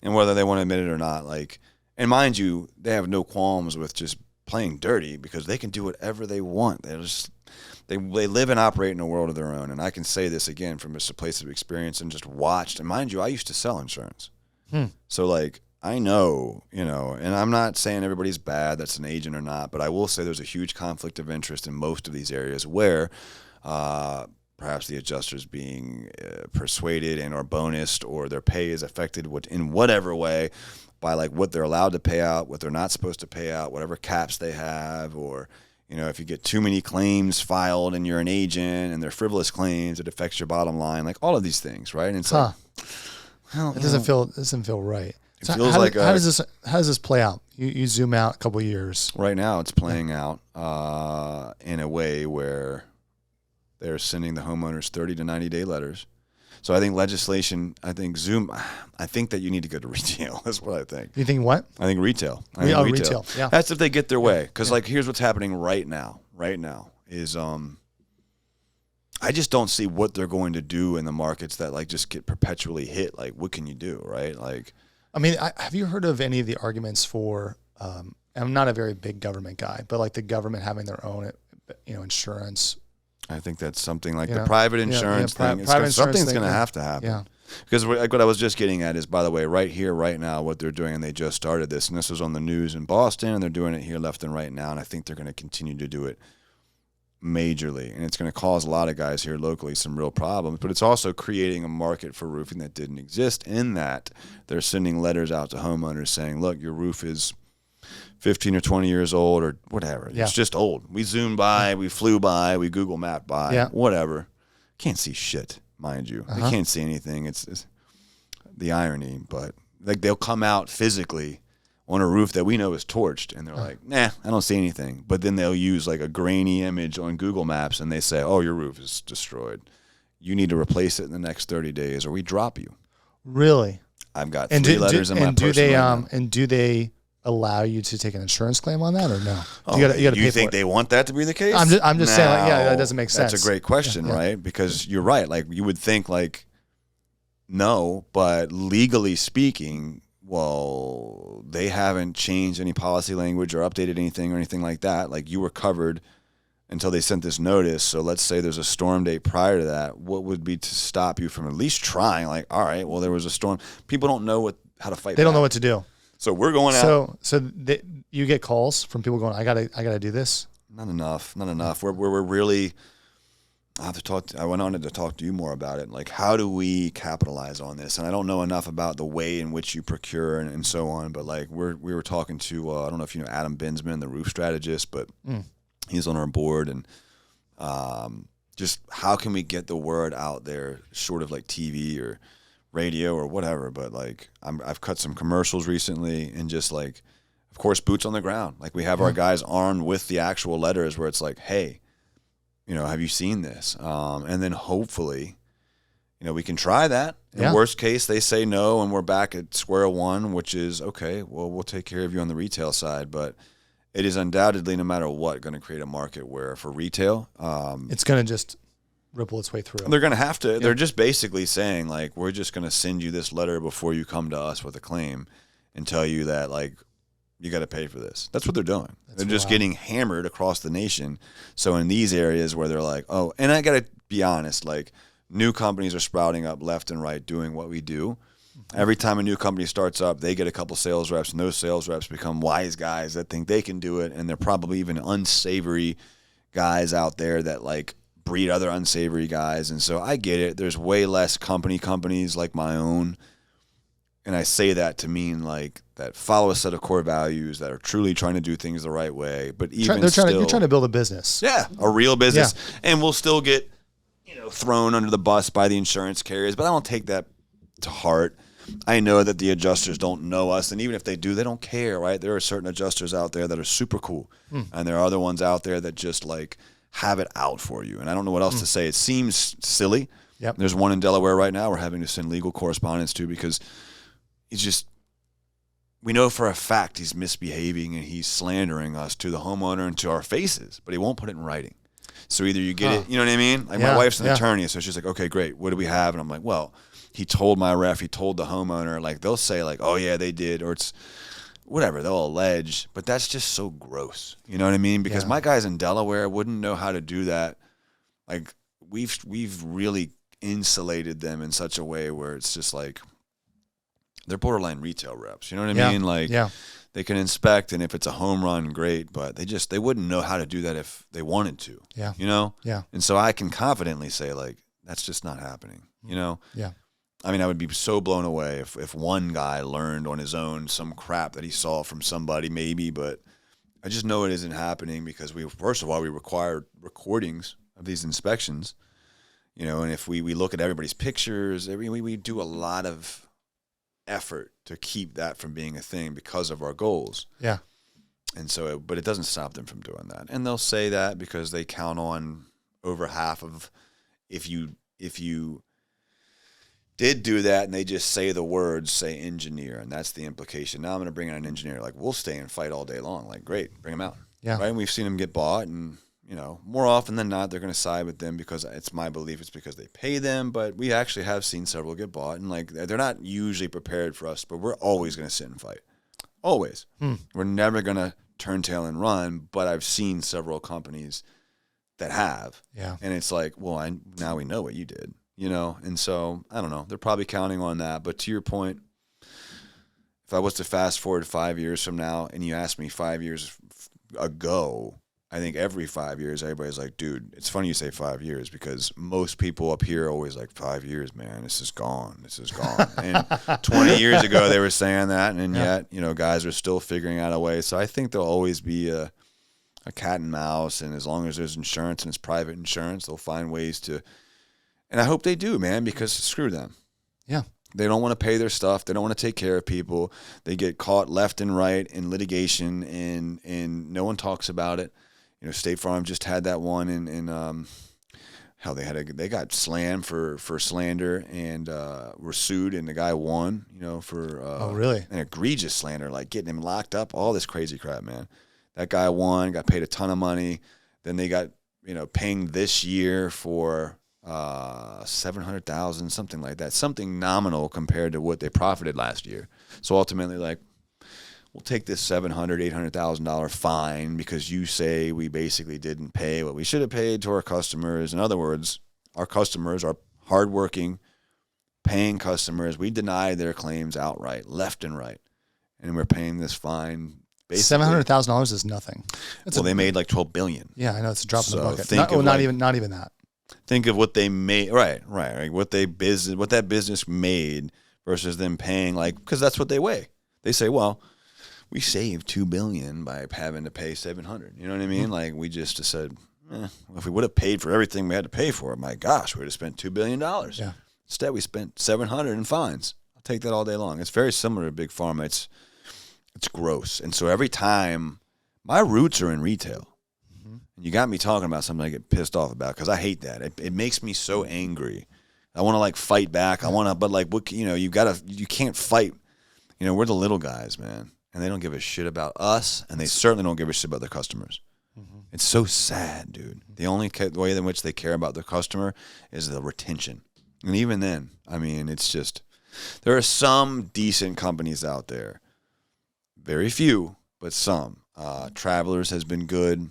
And whether they want to admit it or not, like, and mind you, they have no qualms with just playing dirty because they can do whatever they want. They live and operate in a world of their own. And I can say this again from just a place of experience and just watched. And mind you, I used to sell insurance. So like, I know, and I'm not saying everybody's bad that's an agent or not, but I will say there's a huge conflict of interest in most of these areas where perhaps the adjuster's being persuaded and or bonused, or their pay is affected in whatever way by like what they're allowed to pay out, what they're not supposed to pay out, whatever caps they have, or if you get too many claims filed and you're an agent and they're frivolous claims, it affects your bottom line, like all of these things, right? And it's like, well, it doesn't feel right. It feels how does this play out? You zoom out a couple of years. Right now, it's playing out in a way where they're sending the homeowners 30 to 90 day letters. So I think legislation, I think that you need to go to retail. That's what I think. You think what? I think retail. Retail. Yeah. That's if they get their way. Because like, here's what's happening right now is I just don't see what they're going to do in the markets that like just get perpetually hit. Like, what can you do, right? Like, I mean, have you heard of any of the arguments for, I'm not a very big government guy, but like the government having their own, insurance. I think that's something like the private insurance thing. Something's going to have to happen. Yeah. Because like what I was just getting at is, by the way, right here, right now, what they're doing, and they just started this, and this was on the news in Boston, and they're doing it here left and right now, and I think they're going to continue to do it majorly, and it's going to cause a lot of guys here locally some real problems, but it's also creating a market for roofing that didn't exist, in that they're sending letters out to homeowners saying, look, your roof is 15 or 20 years old or whatever. Yeah. It's just old. We zoomed by, we flew by, we Google mapped by, whatever. Can't see shit, mind you. They can't see anything. It's the irony, but like they'll come out physically on a roof that we know is torched, and they're like, nah, I don't see anything. But then they'll use like a grainy image on Google Maps, and they say, oh, your roof is destroyed. You need to replace it in the next 30 days, or we drop you. Really? I've got three letters in my person. And do they allow you to take an insurance claim on that, or no? You think they want that to be the case? I'm just saying, like, that doesn't make sense. That's a great question, right? Because you're right. Like, you would think, like, no, but legally speaking, well, they haven't changed any policy language or updated anything or anything like that. Like, you were covered until they sent this notice. So let's say there's a storm date prior to that. What would be to stop you from at least trying? Like, all right, well, there was a storm. People don't know how to fight. They don't know what to do. So we're going out. So you get calls from people going, I gotta do this. Not enough. We're really. I went on to talk to you more about it. Like, how do we capitalize on this? And I don't know enough about the way in which you procure and so on. But like, we were talking to I don't know if you know Adam Binsman, the roof strategist, but he's on our board, and just how can we get the word out there, short of like TV or radio or whatever. But like, I've cut some commercials recently, and just like, of course, boots on the ground. Like, we have our guys armed with the actual letters where it's like, hey, have you seen this? And then hopefully, we can try that. In worst case, they say no, and we're back at square one, which is, okay, well, we'll take care of you on the retail side. But it is undoubtedly, no matter what, going to create a market where for retail, it's going to just ripple its way through. They're going to have to. Yeah. They're just basically saying, like, we're just going to send you this letter before you come to us with a claim and tell you that, like, you got to pay for this. That's what they're doing. They're just getting hammered across the nation. So in these areas where they're like, oh, and I got to be honest, like, new companies are sprouting up left and right doing what we do. Every time a new company starts up, they get a couple sales reps, and those sales reps become wise guys that think they can do it. And they're probably even unsavory guys out there that, like, breed other unsavory guys. And so I get it. There's way less companies like my own. And I say that to mean, like, that follow a set of core values, that are truly trying to do things the right way. But even you're trying to build a business. Yeah, a real business. Yeah. And we'll still get, thrown under the bus by the insurance carriers. But I don't take that to heart. I know that the adjusters don't know us. And even if they do, they don't care, right? There are certain adjusters out there that are super cool. And there are other ones out there that just, like, have it out for you. And I don't know what else to say. It seems silly. Yep. There's one in Delaware right now we're having to send legal correspondence to, because he's just, we know for a fact he's misbehaving and he's slandering us to the homeowner and to our faces, but he won't put it in writing. So either you get it, you know what I mean? Like, my wife's an attorney, so she's like, okay, great. What do we have? And I'm like, well, he told my ref, he told the homeowner. Like, they'll say, like, oh yeah, they did, or it's whatever, they'll allege, but that's just so gross. You know what I mean? Because my guys in Delaware wouldn't know how to do that. Like, we've really insulated them in such a way where it's just like, they're borderline retail reps. You know what I mean? Like, they can inspect, and if it's a home run, great, but they wouldn't know how to do that if they wanted to. Yeah. Yeah. And so I can confidently say, like, that's just not happening. Yeah. I mean, I would be so blown away if one guy learned on his own some crap that he saw from somebody, maybe, but I just know it isn't happening, because first of all, we require recordings of these inspections, and if we look at everybody's pictures, we do a lot of effort to keep that from being a thing because of our goals. Yeah. And so, but it doesn't stop them from doing that. And they'll say that because they count on over half of, if you did do that, and they just say the words, say engineer, and that's the implication. Now I'm going to bring in an engineer. Like, we'll stay and fight all day long. Like, great, bring them out. Yeah. Right? And we've seen them get bought, and, you know, more often than not, they're going to side with them because it's my belief it's because they pay them, but we actually have seen several get bought, and, like, they're not usually prepared for us, but we're always going to sit and fight. Always. We're never going to turn tail and run, but I've seen several companies that have. Yeah. And it's like, well, now we know what you did. You know, and so, I don't know. They're probably counting on that. But to your point, if I was to fast forward 5 years from now and you asked me 5 years ago, I think every 5 years, everybody's like, dude, it's funny you say 5 years because most people up here are always like, 5 years, man, this is gone. This is gone. And 20 years ago, they were saying that. And yet, you know, guys are still figuring out a way. So I think there'll always be a cat and mouse. And as long as there's insurance and it's private insurance, they'll find ways to. And I hope they do, man, because screw them. Yeah. They don't want to pay their stuff. They don't want to take care of people. They get caught left and right in litigation, and no one talks about it. You know, State Farm just had that one in hell, they got slammed for slander and were sued, and the guy won, you know, for oh, really? an egregious slander, like getting him locked up, all this crazy crap, man. That guy won, got paid a ton of money. Then they got, you know, paying this year for $700,000, something like that, something nominal compared to what they profited last year. So ultimately, like, we'll take this $700,000, $800,000 fine because you say we basically didn't pay what we should have paid to our customers. In other words, our customers are hardworking, paying customers. We deny their claims outright, left and right, and we're paying this fine. $700,000 is nothing. They made like $12 billion. Yeah, I know, it's a drop in the bucket. Not even that. Think of what they made, right? What that business made versus them paying, like, because that's what they weigh. They say, well, we saved $2 billion by having to pay $700. You know what I mean? Like, we just said, if we would have paid for everything we had to pay for, my gosh, we would have spent $2 billion. Yeah. Instead, we spent $700 in fines. I'll take that all day long. It's very similar to Big Pharma. It's gross, and so every time, my roots are in retail. You got me talking about something I get pissed off about because I hate that. It makes me so angry. I want to like fight back. I want to, but like, what, you know, you can't fight. You know, we're the little guys, man, and they don't give a shit about us, and they certainly don't give a shit about their customers. It's so sad, dude. The only way in which they care about their customer is the retention. And even then, I mean, it's just, there are some decent companies out there. Very few, but some. Travelers has been good.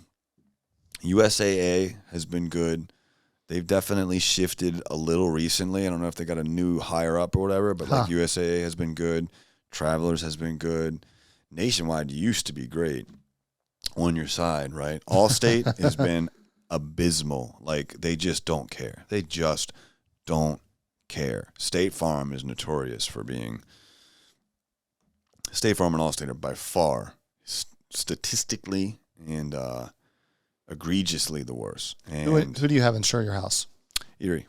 USAA has been good. They've definitely shifted a little recently. I don't know if they got a new higher up or whatever, but like USAA has been good. Travelers has been good. Nationwide used to be great on your side, right? Allstate has been abysmal. Like, they just don't care. They just don't care. State Farm is notorious for being. State Farm and Allstate are by far, statistically and egregiously the worst. And who do you have insure your house? Erie.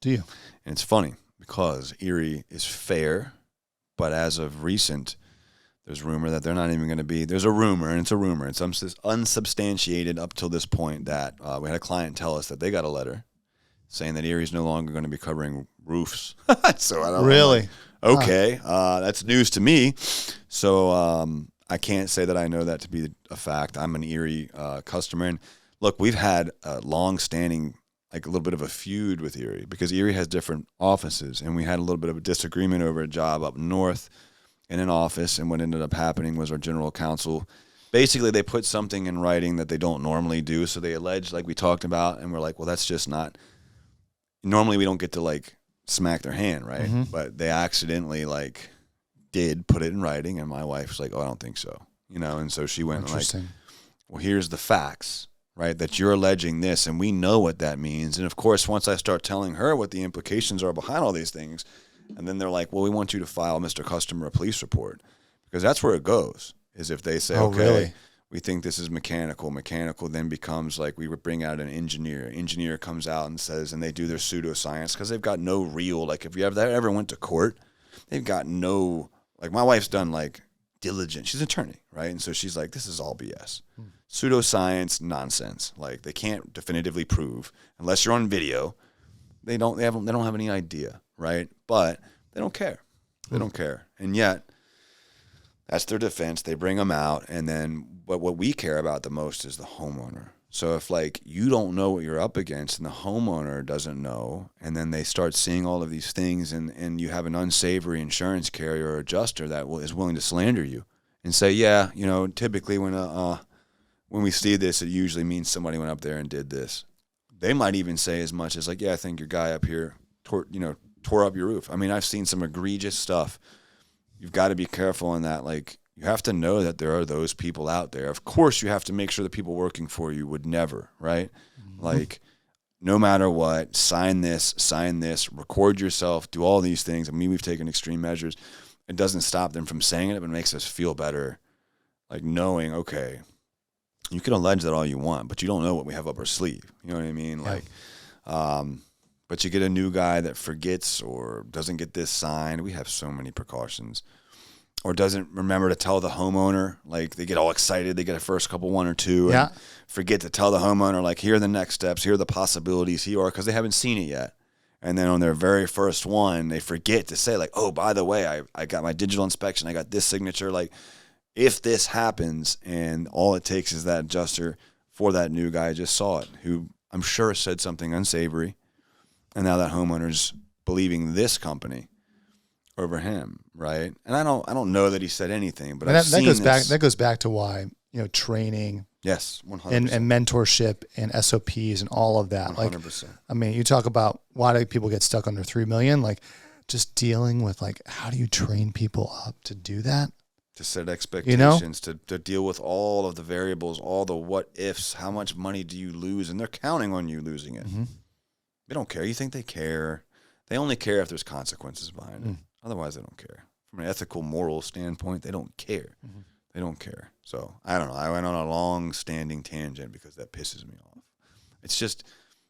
Do you? And it's funny because Erie is fair, but as of recent, there's rumor that they're not even going to be. There's a rumor, and it's a rumor. It's unsubstantiated up till this point that we had a client tell us that they got a letter saying that Erie's no longer going to be covering roofs. So I don't really. Okay, that's news to me. So I can't say that I know that to be a fact. I'm an Erie customer. And look, we've had a long-standing, like a little bit of a feud with Erie because Erie has different offices. And we had a little bit of a disagreement over a job up north in an office. And what ended up happening was our general counsel, basically they put something in writing that they don't normally do. So they alleged, like we talked about, and we're like, well, that's just not, normally we don't get to like smack their hand, right? But they accidentally like did put it in writing, and my wife was like, oh, I don't think so, you know. And so she went like, well, here's the facts, right, that you're alleging this, and we know what that means. And of course, once I start telling her what the implications are behind all these things, and then they're like, well, we want you to file, Mr. Customer, a police report, because that's where it goes, is if they say, okay, really? We think this is mechanical then becomes like, we would bring out an engineer comes out and says, and they do their pseudoscience because they've got no real, like if you ever went to court, they've got no, like my wife's done like diligent, she's an attorney, right? And so she's like, this is all BS. Pseudoscience nonsense. Like they can't definitively prove unless you're on video. They don't have any idea, right? But they don't care. They don't care. And yet, that's their defense. They bring them out. And then what we care about the most is the homeowner. So if like you don't know what you're up against and the homeowner doesn't know, and then they start seeing all of these things, and you have an unsavory insurance carrier or adjuster that is willing to slander you and say, yeah, you know, typically when we see this, it usually means somebody went up there and did this. They might even say as much as like, yeah, I think your guy up here tore up your roof. I mean, I've seen some egregious stuff. You've got to be careful in that. Like, you have to know that there are those people out there. Of course, you have to make sure the people working for you would never, right? Mm-hmm. Like, no matter what, sign this, record yourself, do all these things. I mean, we've taken extreme measures. It doesn't stop them from saying it, but it makes us feel better. Like knowing, okay, you can allege that all you want, but you don't know what we have up our sleeve. You know what I mean? Yeah. Like, but you get a new guy that forgets or doesn't get this signed. We have so many precautions. Or doesn't remember to tell the homeowner. Like, they get all excited. They get a first couple, one or two. And forget to tell the homeowner, like, here are the next steps. Here are the possibilities. Because they haven't seen it yet. And then on their very first one, they forget to say, like, oh, by the way, I got my digital inspection. I got this signature. Like, if this happens and all it takes is that adjuster for that new guy, I just saw it, who I'm sure said something unsavory. And now that homeowner's believing this company over him, right? And I don't know that he said anything, but that goes back to why, you know, training, yes, 100%, and mentorship and SOPs and all of that. 100%. Like, I mean, you talk about why do people get stuck under 3 million? Like, just dealing with like, how do you train people up to do that? To set expectations, you know? to deal with all of the variables, all the what ifs. How much money do you lose? And they're counting on you losing it. Mm-hmm. They don't care. You think they care? They only care if there's consequences behind it. Otherwise, they don't care. From an ethical, moral standpoint, they don't care. Mm-hmm. They don't care. So, I don't know. I went on a long-standing tangent because that pisses me off. It's just,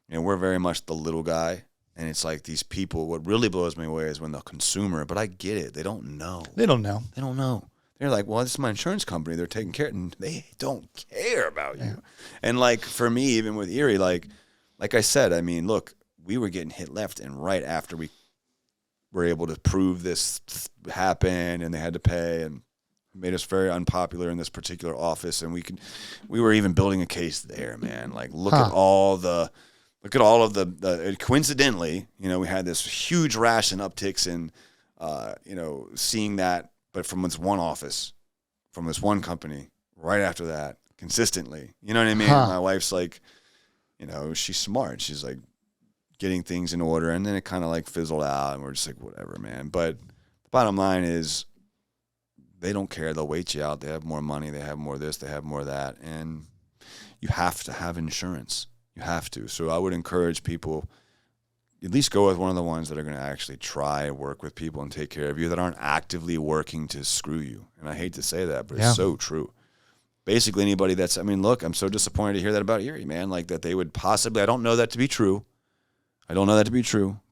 you know, we're very much the little guy, and it's like these people, what really blows me away is when the consumer, but I get it, they don't know. They don't know. They're like, well, this is my insurance company. They're taking care of it, and they don't care about you. And, like, for me, even with Erie, like I said, I mean, look, we were getting hit left and right after we were able to prove this happened, and they had to pay, and made us very unpopular in this particular office. And we were even building a case there, man. Like, look at all of the coincidentally, you know, we had this huge rash and upticks in, you know, seeing that, but from this one office, from this one company, right after that, consistently. You know what I mean? My wife's like, you know, she's smart. She's like, getting things in order, and then it kind of like fizzled out, and we're just like, whatever, man. But the bottom line is they don't care. They'll wait you out. They have more money. They have more of this. They have more of that. And you have to have insurance. You have to. So I would encourage people, at least go with one of the ones that are going to actually try and work with people and take care of you, that aren't actively working to screw you. And I hate to say that, but it's so true. Basically anybody that's, I mean, look, I'm so disappointed to hear that about Erie, man. Like, that they would possibly, I don't know that to be true,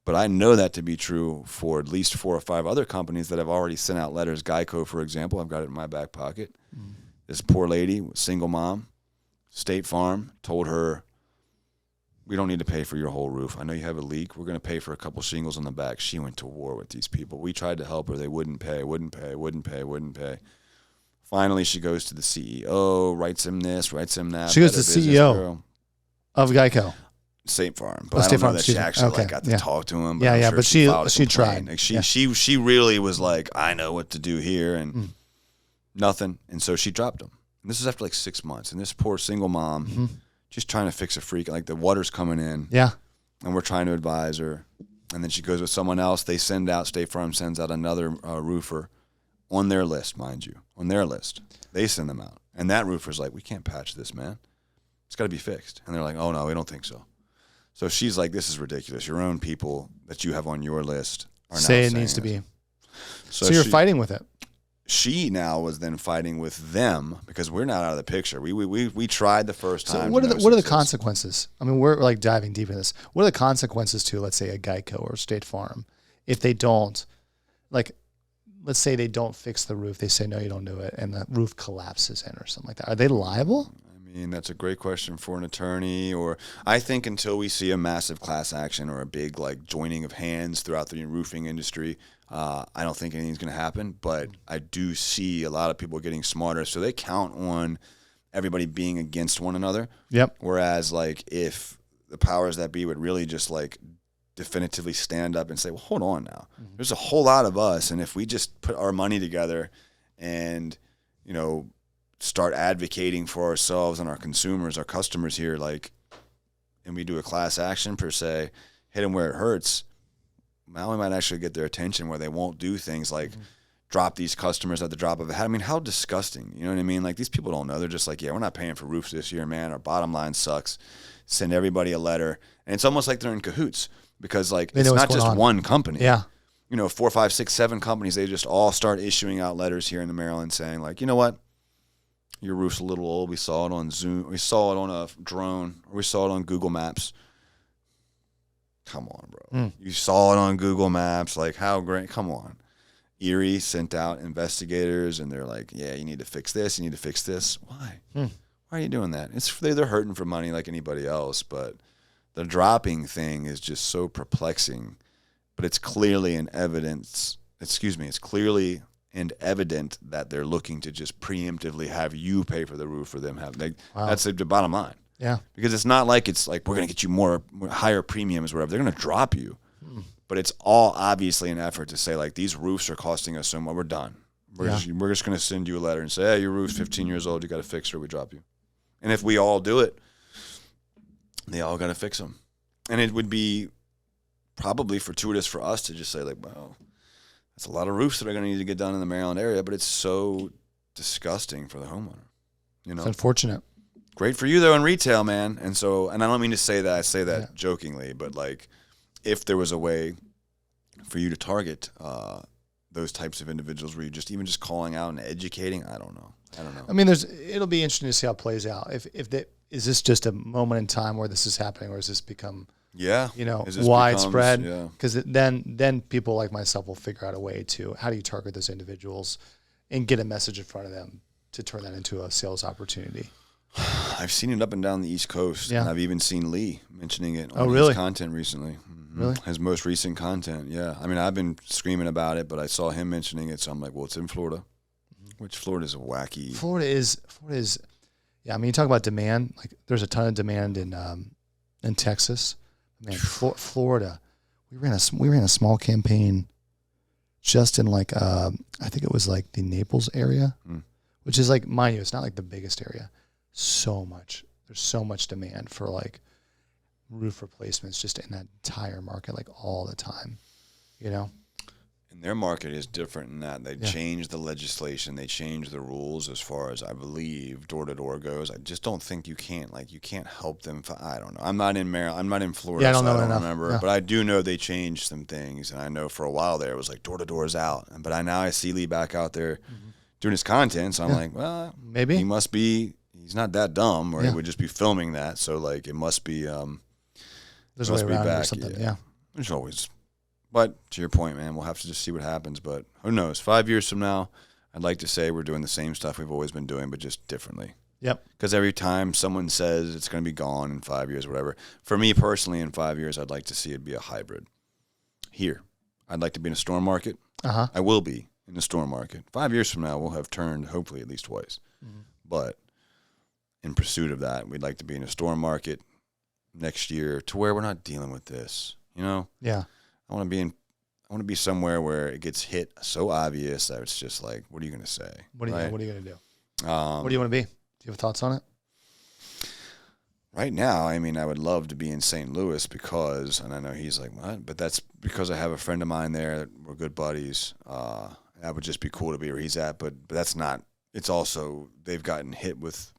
but I know that to be true for at least 4 or 5 other companies that have already sent out letters. Geico, for example, I've got it in my back pocket. This poor lady, single mom, State Farm, told her, we don't need to pay for your whole roof. I know you have a leak. We're going to pay for a couple shingles on the back. She went to war with these people. We tried to help her. They wouldn't pay. Finally, she goes to the CEO, writes him this, writes him that. She goes to the CEO of Geico. State Farm, but I don't know that she actually got to talk to him. But but she tried. Like she really was like, I know what to do here, and nothing. And so she dropped him. And this is after like 6 months. And this poor single mom, just trying to fix a freak. Like, the water's coming in. Yeah. And we're trying to advise her. And then she goes with someone else. State Farm sends out another roofer on their list, mind you, on their list. They send them out. And that roofer's like, we can't patch this, man. It's got to be fixed. And they're like, oh, no, we don't think so. So she's like, this is ridiculous. Your own people that you have on your list are now saying it needs to be. So you're fighting with it. She now was then fighting with them because we're not out of the picture. We tried the first time. So what are the consequences? I mean, we're like diving deep in this. What are the consequences to, let's say, a Geico or State Farm if they don't, like, let's say they don't fix the roof. They say, no, you don't do it. And the roof collapses in or something like that. Are they liable? I mean, that's a great question for an attorney. Or I think until we see a massive class action or a big like joining of hands throughout the roofing industry, I don't think anything's going to happen. But I do see a lot of people getting smarter, so they count on everybody being against one another. Yep. Whereas like if the powers that be would really just like definitively stand up and say, well, hold on now. Mm-hmm. There's a whole lot of us, and if we just put our money together and, you know, start advocating for ourselves and our consumers, our customers here, like, and we do a class action per se, hit them where it hurts, now we might actually get their attention where they won't do things like drop these customers at the drop of a hat. I mean, how disgusting, you know what I mean? Like, these people don't know. They're just like, yeah, we're not paying for roofs this year, man. Our bottom line sucks. Send everybody a letter. And it's almost like they're in cahoots because, like, it's not just one company. Yeah. You know, 4, 5, 6, 7 companies, they just all start issuing out letters here in the Maryland saying, like, you know what? Your roof's a little old. We saw it on Zoom. We saw it on a drone. Or we saw it on Google Maps. Come on, bro. You saw it on Google Maps. Like, how great? Come on. Erie sent out investigators, and they're like, yeah, you need to fix this. You need to fix this. Why? Why are you doing that? They're hurting for money like anybody else, but the dropping thing is just so perplexing. But it's clearly it's clearly and evident that they're looking to just preemptively have you pay for the roof for them. That's the bottom line. Yeah. Because it's not like it's like we're going to get you more higher premiums or whatever. They're going to drop you. But it's all obviously an effort to say, like, these roofs are costing us so much. We're done. We're just going to send you a letter and say, hey, your roof's 15 years old. You got to fix it or we drop you. And if we all do it, they all got to fix them. And it would be probably fortuitous for us to just say, like, well, that's a lot of roofs that are going to need to get done in the Maryland area, but it's so disgusting for the homeowner. You know, it's unfortunate. Great for you though in retail, man. And I don't mean to say that. I say that jokingly, but like, if there was a way for you to target those types of individuals, where you just calling out and educating, I don't know. I mean, it'll be interesting to see how it plays out. Is this just a moment in time where this is happening, or has this become widespread? Because then people like myself will figure out a way to, how do you target those individuals and get a message in front of them to turn that into a sales opportunity? I've seen it up and down the East Coast. Yeah. And I've even seen Lee mentioning it on his content recently. Really? His most recent content, yeah. I mean, I've been screaming about it, but I saw him mentioning it, so I'm like, well, it's in Florida, which Florida's a wacky. Florida is. Yeah, I mean, you talk about demand. Like, there's a ton of demand in Texas. Man, Florida. We ran a small campaign just in like I think it was like the Naples area, which is like, mind you, it's not like the biggest area. There's so much demand for like roof replacements just in that entire market, like all the time, you know. And their market is different in that they changed the legislation, they changed the rules as far as I believe door-to-door goes. I just don't think you can't help them. I don't know. I'm not in Maryland. I'm not in Florida, so I don't remember. Yeah. But I do know they changed some things, and I know for a while there it was like door-to-door is out. But now I see Lee back out there doing his content, so I'm like, well, maybe he must be. He's not that dumb, or he would just be filming that. So like, it must be. There's a way around it or something. Yeah. There's always. But to your point, man, we'll have to just see what happens. But who knows? 5 years from now, I'd like to say we're doing the same stuff we've always been doing, but just differently. Yep. Because every time someone says it's going to be gone in 5 years or whatever, for me personally, in 5 years, I'd like to see it be a hybrid. Here, I'd like to be in a storm market. I will be in the storm market. 5 years from now, we'll have turned hopefully at least twice. But in pursuit of that, we'd like to be in a storm market next year to where we're not dealing with this, you know? Yeah. I want to be somewhere where it gets hit so obvious that it's just like, what are you going to say? What are you going to do? What do you want to be? Do you have thoughts on it? Right now, I mean, I would love to be in St. Louis because, and I know he's like, what? But that's because I have a friend of mine there. We're good buddies. That would just be cool to be where he's at. But that's not. It's also, they've gotten hit with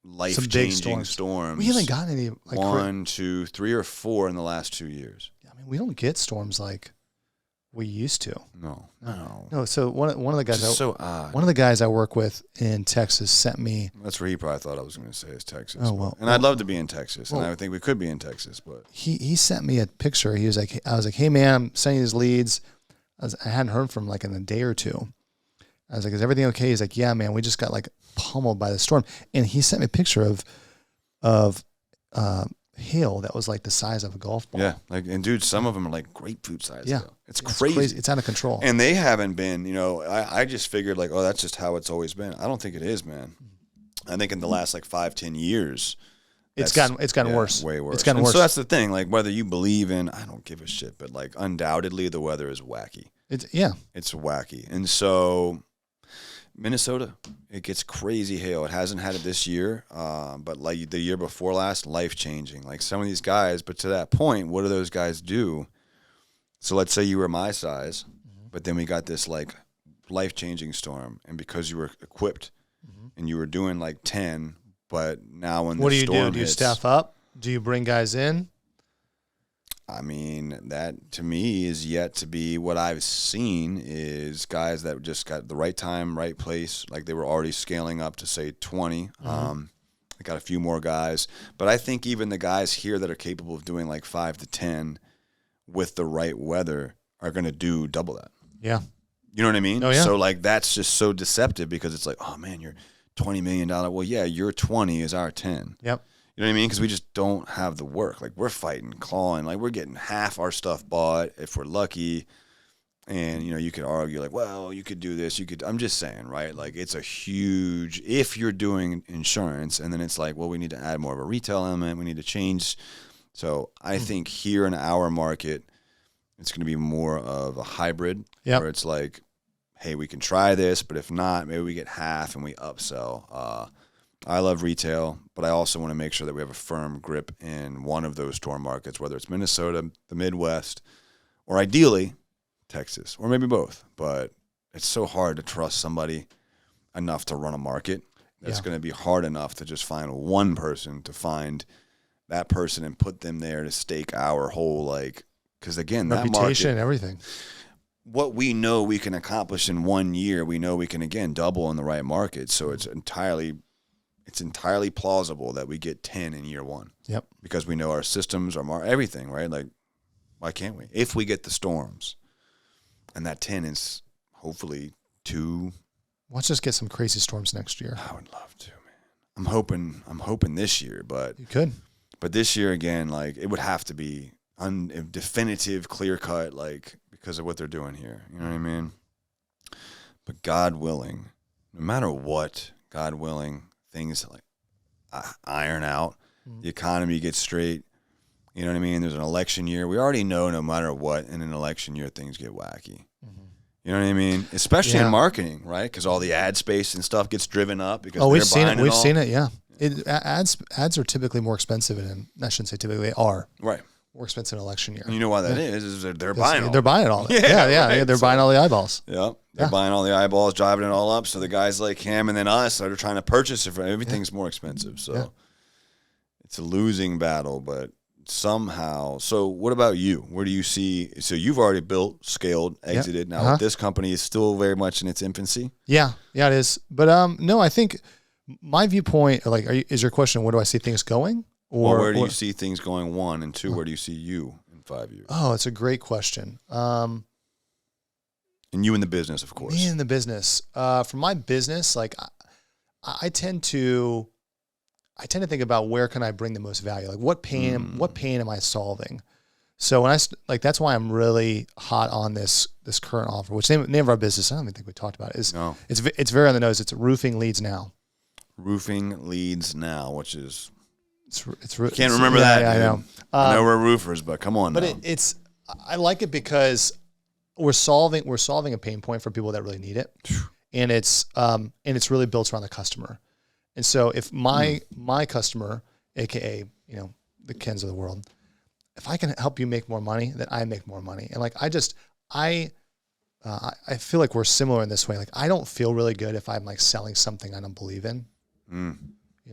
life-changing storms. We haven't gotten any. Like 1, 2, 3, or 4 in the last 2 years. I mean, we don't get storms like we used to. No. So one of the guys, so odd. One of the guys I work with in Texas sent me. That's where he probably thought I was going to say is Texas. Oh well, and I'd love to be in Texas, and I think we could be in Texas, but he sent me a picture. He was like, I was like, hey man, I'm sending you these leads. I hadn't heard from him like in a day or two. I was like, is everything okay? He's like, yeah, man, we just got like pummeled by the storm. And he sent me a picture of hail that was like the size of a golf ball. Yeah. Like, and dude, some of them are like grapefruit size. Yeah. Hail. It's crazy. It's out of control. And they haven't been, I just figured like, oh, that's just how it's always been. I don't think it is, man. I think in the last like 5-10 years, it's gotten worse. Way worse. It's gotten worse. So that's the thing. Like whether you believe in, I don't give a shit, but like undoubtedly the weather is wacky. It's wacky. And so Minnesota, it gets crazy hail. It hasn't had it this year, but like the year before last, life-changing. Like some of these guys, but to that point, what do those guys do? So let's say you were my size, but then we got this like life-changing storm, and because you were equipped and you were doing like 10, but now when the storm hits. What do you do? Do you staff up? Do you bring guys in? I mean, that to me is yet to be. What I've seen is guys that just got the right time, right place. Like they were already scaling up to say 20. I got a few more guys, but I think even the guys here that are capable of doing like 5 to 10 with the right weather are going to do double that. Yeah. You know what I mean? Oh, yeah. So like that's just so deceptive because it's like, oh man, you're $20 million. Well, yeah, your 20 is our 10. Yep. You know what I mean? Because we just don't have the work. Like, we're fighting, clawing. Like, we're getting half our stuff bought if we're lucky. And, you could argue, like, well, you could do this. I'm just saying, right? Like, it's a huge, if you're doing insurance, and then it's like, well, we need to add more of a retail element. We need to change. So I think here in our market, it's going to be more of a hybrid where it's like, hey, we can try this, but if not, maybe we get half and we upsell. I love retail, but I also want to make sure that we have a firm grip in one of those storm markets, whether it's Minnesota, the Midwest, or ideally Texas, or maybe both. But it's so hard to trust somebody enough to run a market. It's going to be hard enough to just find one person, to find that person and put them there to stake our whole, like, because again, that reputation market, and everything. What we know we can accomplish in 1 year, we know we can, again, double in the right market. So it's entirely plausible that we get 10 in year one. Yep. Because we know our systems, everything, right? Like, why can't we? If we get the storms, and that 10 is hopefully 2. Let's just get some crazy storms next year. I would love to, man. I'm hoping this year, but you could. But this year again, like, it would have to be definitive, clear cut, like, because of what they're doing here. You know what I mean? But God willing, no matter what, God willing, things like iron out, the economy gets straight. You know what I mean? There's an election year. We already know no matter what, in an election year, things get wacky. You know what I mean? Especially in marketing, right? Because all the ad space and stuff gets driven up because we've seen it. We've seen it. Yeah, ads are typically more expensive, and I shouldn't say typically, they are more expensive in election year. And you know why that is they're buying. They're buying it all. Yeah. They're buying all the eyeballs. Yep. They're buying all the eyeballs, driving it all up. So the guys like him and then us that are trying to purchase it, everything's more expensive. So it's a losing battle, but somehow. So what about you? Where do you see? So you've already built, scaled, exited. Now this company is still very much in its infancy. Yeah, it is. But no, I think my viewpoint, like, is your question, where do I see things going? Or where do you see things going, 1, and 2, where do you see you in 5 years? Oh, it's a great question. And you in the business, of course. Me in the business. For my business, like, I tend to think about where can I bring the most value? Like, what pain am I solving? So when that's why I'm really hot on this current offer, which name of our business, I don't even think we talked about it, is it's very on the nose. It's Roofing Leads Now. Roofing Leads Now, which is can't remember that. Yeah, I know. I know we're roofers, but come on. But I like it because we're solving a pain point for people that really need it, and it's really built around the customer. And so if my customer, aka the Kens of the world, if I can help you make more money, then I make more money. And like I feel like we're similar in this way. Like, I don't feel really good if I'm like selling something I don't believe in.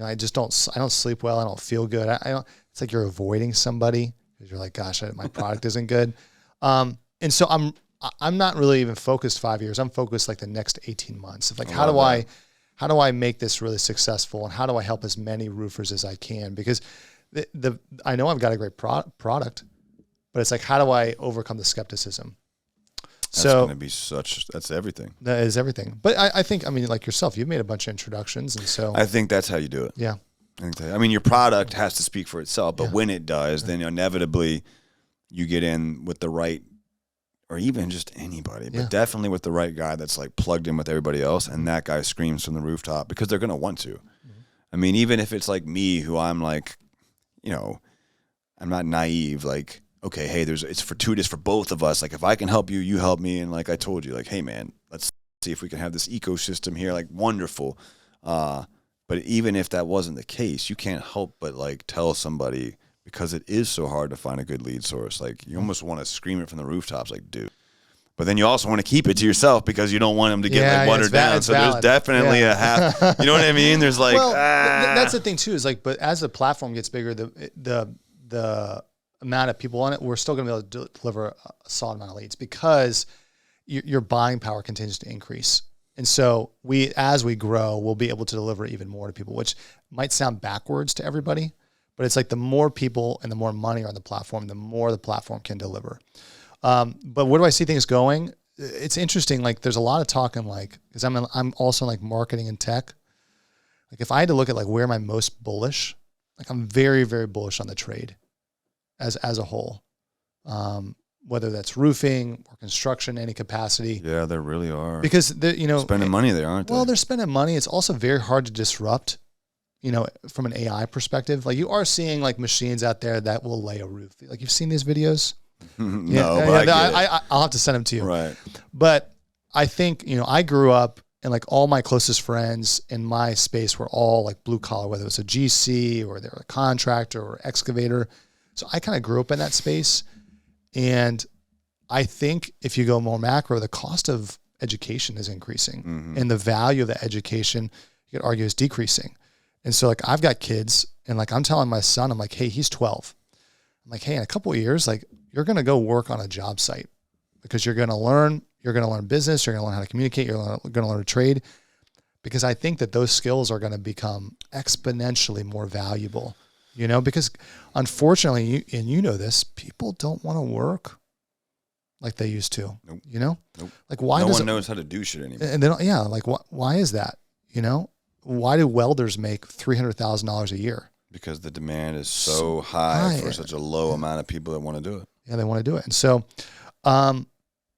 I don't sleep well. I don't feel good. I don't. It's like you're avoiding somebody because you're like, gosh, my product isn't good. And so I'm not really even focused 5 years. I'm focused like the next 18 months. Like, how do I make this really successful, and how do I help as many roofers as I can? Because I know I've got a great product, but it's like, how do I overcome the skepticism? That's going to be that's everything. That is everything. But I think, I mean, like yourself, you've made a bunch of introductions. And so I think that's how you do it. Yeah. I mean, your product has to speak for itself, but when it does, then inevitably you get in with the right, or even just anybody, but definitely with the right guy that's like plugged in with everybody else, and that guy screams from the rooftop because they're going to want to. I mean, even if it's like me, who I'm like, you know, I'm not naive, like, okay, hey, it's fortuitous for both of us. Like, if I can help you, you help me. And like I told you, like, hey, man, let's see if we can have this ecosystem here. Like, wonderful. But even if that wasn't the case, you can't help but like tell somebody, because it is so hard to find a good lead source. Like, you almost want to scream it from the rooftops, like, dude. But then you also want to keep it to yourself because you don't want them to get like watered down. So there's definitely a half. You know what I mean? There's like, that's the thing too. Is like, but as the platform gets bigger, the amount of people on it, we're still going to be able to deliver a solid amount of leads because your buying power continues to increase. And so as we grow, we'll be able to deliver even more to people, which might sound backwards to everybody, but it's like the more people and the more money are on the platform, the more the platform can deliver. But where do I see things going? It's interesting. Like, there's a lot of talk in like, because I'm also in like marketing and tech. Like, if I had to look at like where am I most bullish, like I'm very, very bullish on the trade as a whole. Whether that's roofing or construction, any capacity. Yeah, there really are. Because spending money there, aren't they? Well, they're spending money. It's also very hard to disrupt, from an AI perspective. Like, you are seeing like machines out there that will lay a roof. Like, you've seen these videos. I'll have to send them to you. Right. But I think, I grew up and like all my closest friends in my space were all like blue collar, whether it was a GC or they're a contractor or excavator. So I kind of grew up in that space. And I think if you go more macro, the cost of education is increasing and the value of the education, you could argue, is decreasing. And so like I've got kids and like I'm telling my son, I'm like, hey, he's 12. I'm like, hey, in a couple of years, like you're going to go work on a job site because you're going to learn business. You're going to learn how to communicate. You're going to learn to trade, because I think that those skills are going to become exponentially more valuable, because unfortunately, and you know this, people don't want to work like they used to, Nope. Like why no one knows how to do shit anymore. And they don't, like why is that? Why do welders make $300,000 a year? Because the demand is so high for such a low amount of people that want to do it. Yeah, they want to do it. And so,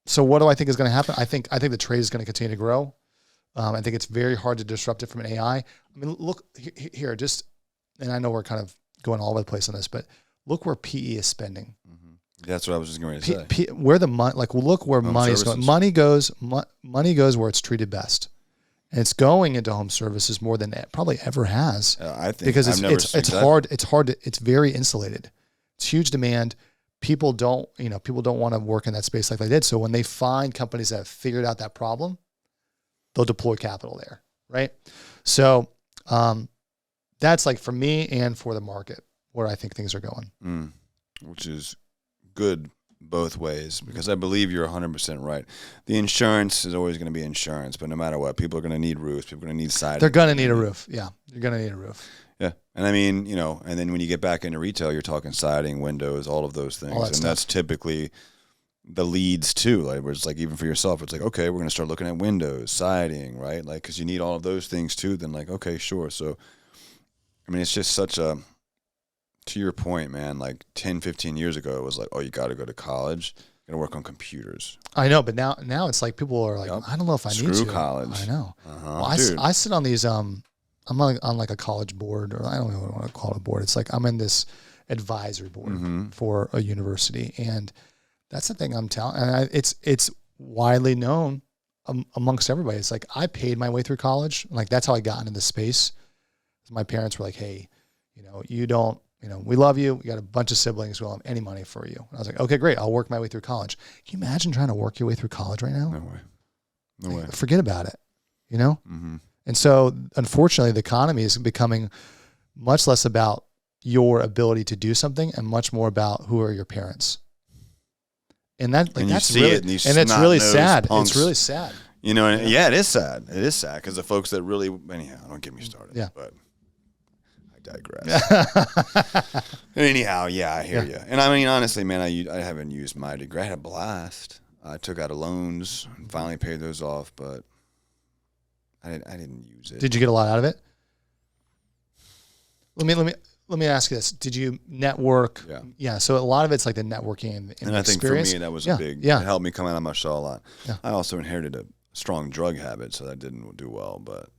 so what do I think is going to happen? I think the trade is going to continue to grow. I think it's very hard to disrupt it from an AI. I mean, look here, and I know we're kind of going all over the place on this, but look where PE is spending. That's what I was just going to say. Where the money, like look where money is going. Money goes where it's treated best. And it's going into home services more than it probably ever has. I think because it's hard. It's hard. It's very insulated. It's huge demand. People don't want to work in that space like they did. So when they find companies that have figured out that problem, they'll deploy capital there. Right. So, that's like for me and for the market where I think things are going. Which is good both ways, because I believe you're 100% right. The insurance is always going to be insurance, but no matter what, people are going to need roofs. People are going to need siding. They're going to need a roof. Yeah. You're going to need a roof. Yeah. And I mean, and then when you get back into retail, you're talking siding, windows, all of those things. And that's typically the leads too. Like, where it's like, even for yourself, it's like, okay, we're going to start looking at windows, siding, right? Like, cause you need all of those things too. Then like, okay, sure. So, I mean, it's just such a, to your point, man, like 10, 15 years ago, it was like, oh, you got to go to college, you got to work on computers. I know, but now it's like people are like, I don't know if I need to. Screw college. I know. Well, I sit on these, I'm on like a college board, or I don't know what I want to call it, a board. It's like I'm in this advisory board for a university. And that's the thing I'm telling, and it's widely known amongst everybody. It's like, I paid my way through college. Like, that's how I got into this space. My parents were like, hey, you don't, we love you. We got a bunch of siblings. We don't have any money for you. And I was like, okay, great. I'll work my way through college. Can you imagine trying to work your way through college right now? No way. Forget about it, And so, unfortunately, the economy is becoming much less about your ability to do something and much more about who are your parents. And that's really, and it's really sad. Punks. It's really sad. Yeah, it is sad. It is sad because the folks that really, anyhow, don't get me started. Yeah. But digress. Anyhow, yeah, I hear you. And I mean, honestly, man, I haven't used my degree. I had a blast. I took out loans and finally paid those off, but I didn't use it. Did you get a lot out of it? Let me ask you this. Did you network? Yeah. Yeah. So a lot of it's like the networking and I think experience. for me, that was a big, it helped me come out of my shell a lot. Yeah. I also inherited a strong drug habit, so that didn't do well, but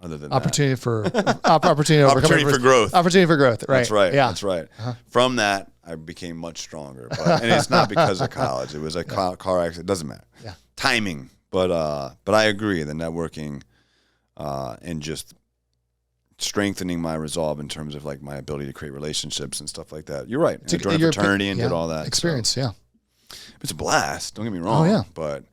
other than opportunity that. For opportunity for growth. Opportunity for growth, right. That's right. Yeah. That's right. From that, I became much stronger. And it's not because of college. It was a car accident. It doesn't matter. Yeah. Timing. But I agree, the networking and just strengthening my resolve in terms of like my ability to create relationships and stuff like that. You're right. I joined a fraternity and did all that. Experience, so. It's a blast. Don't get me wrong. Oh, yeah. But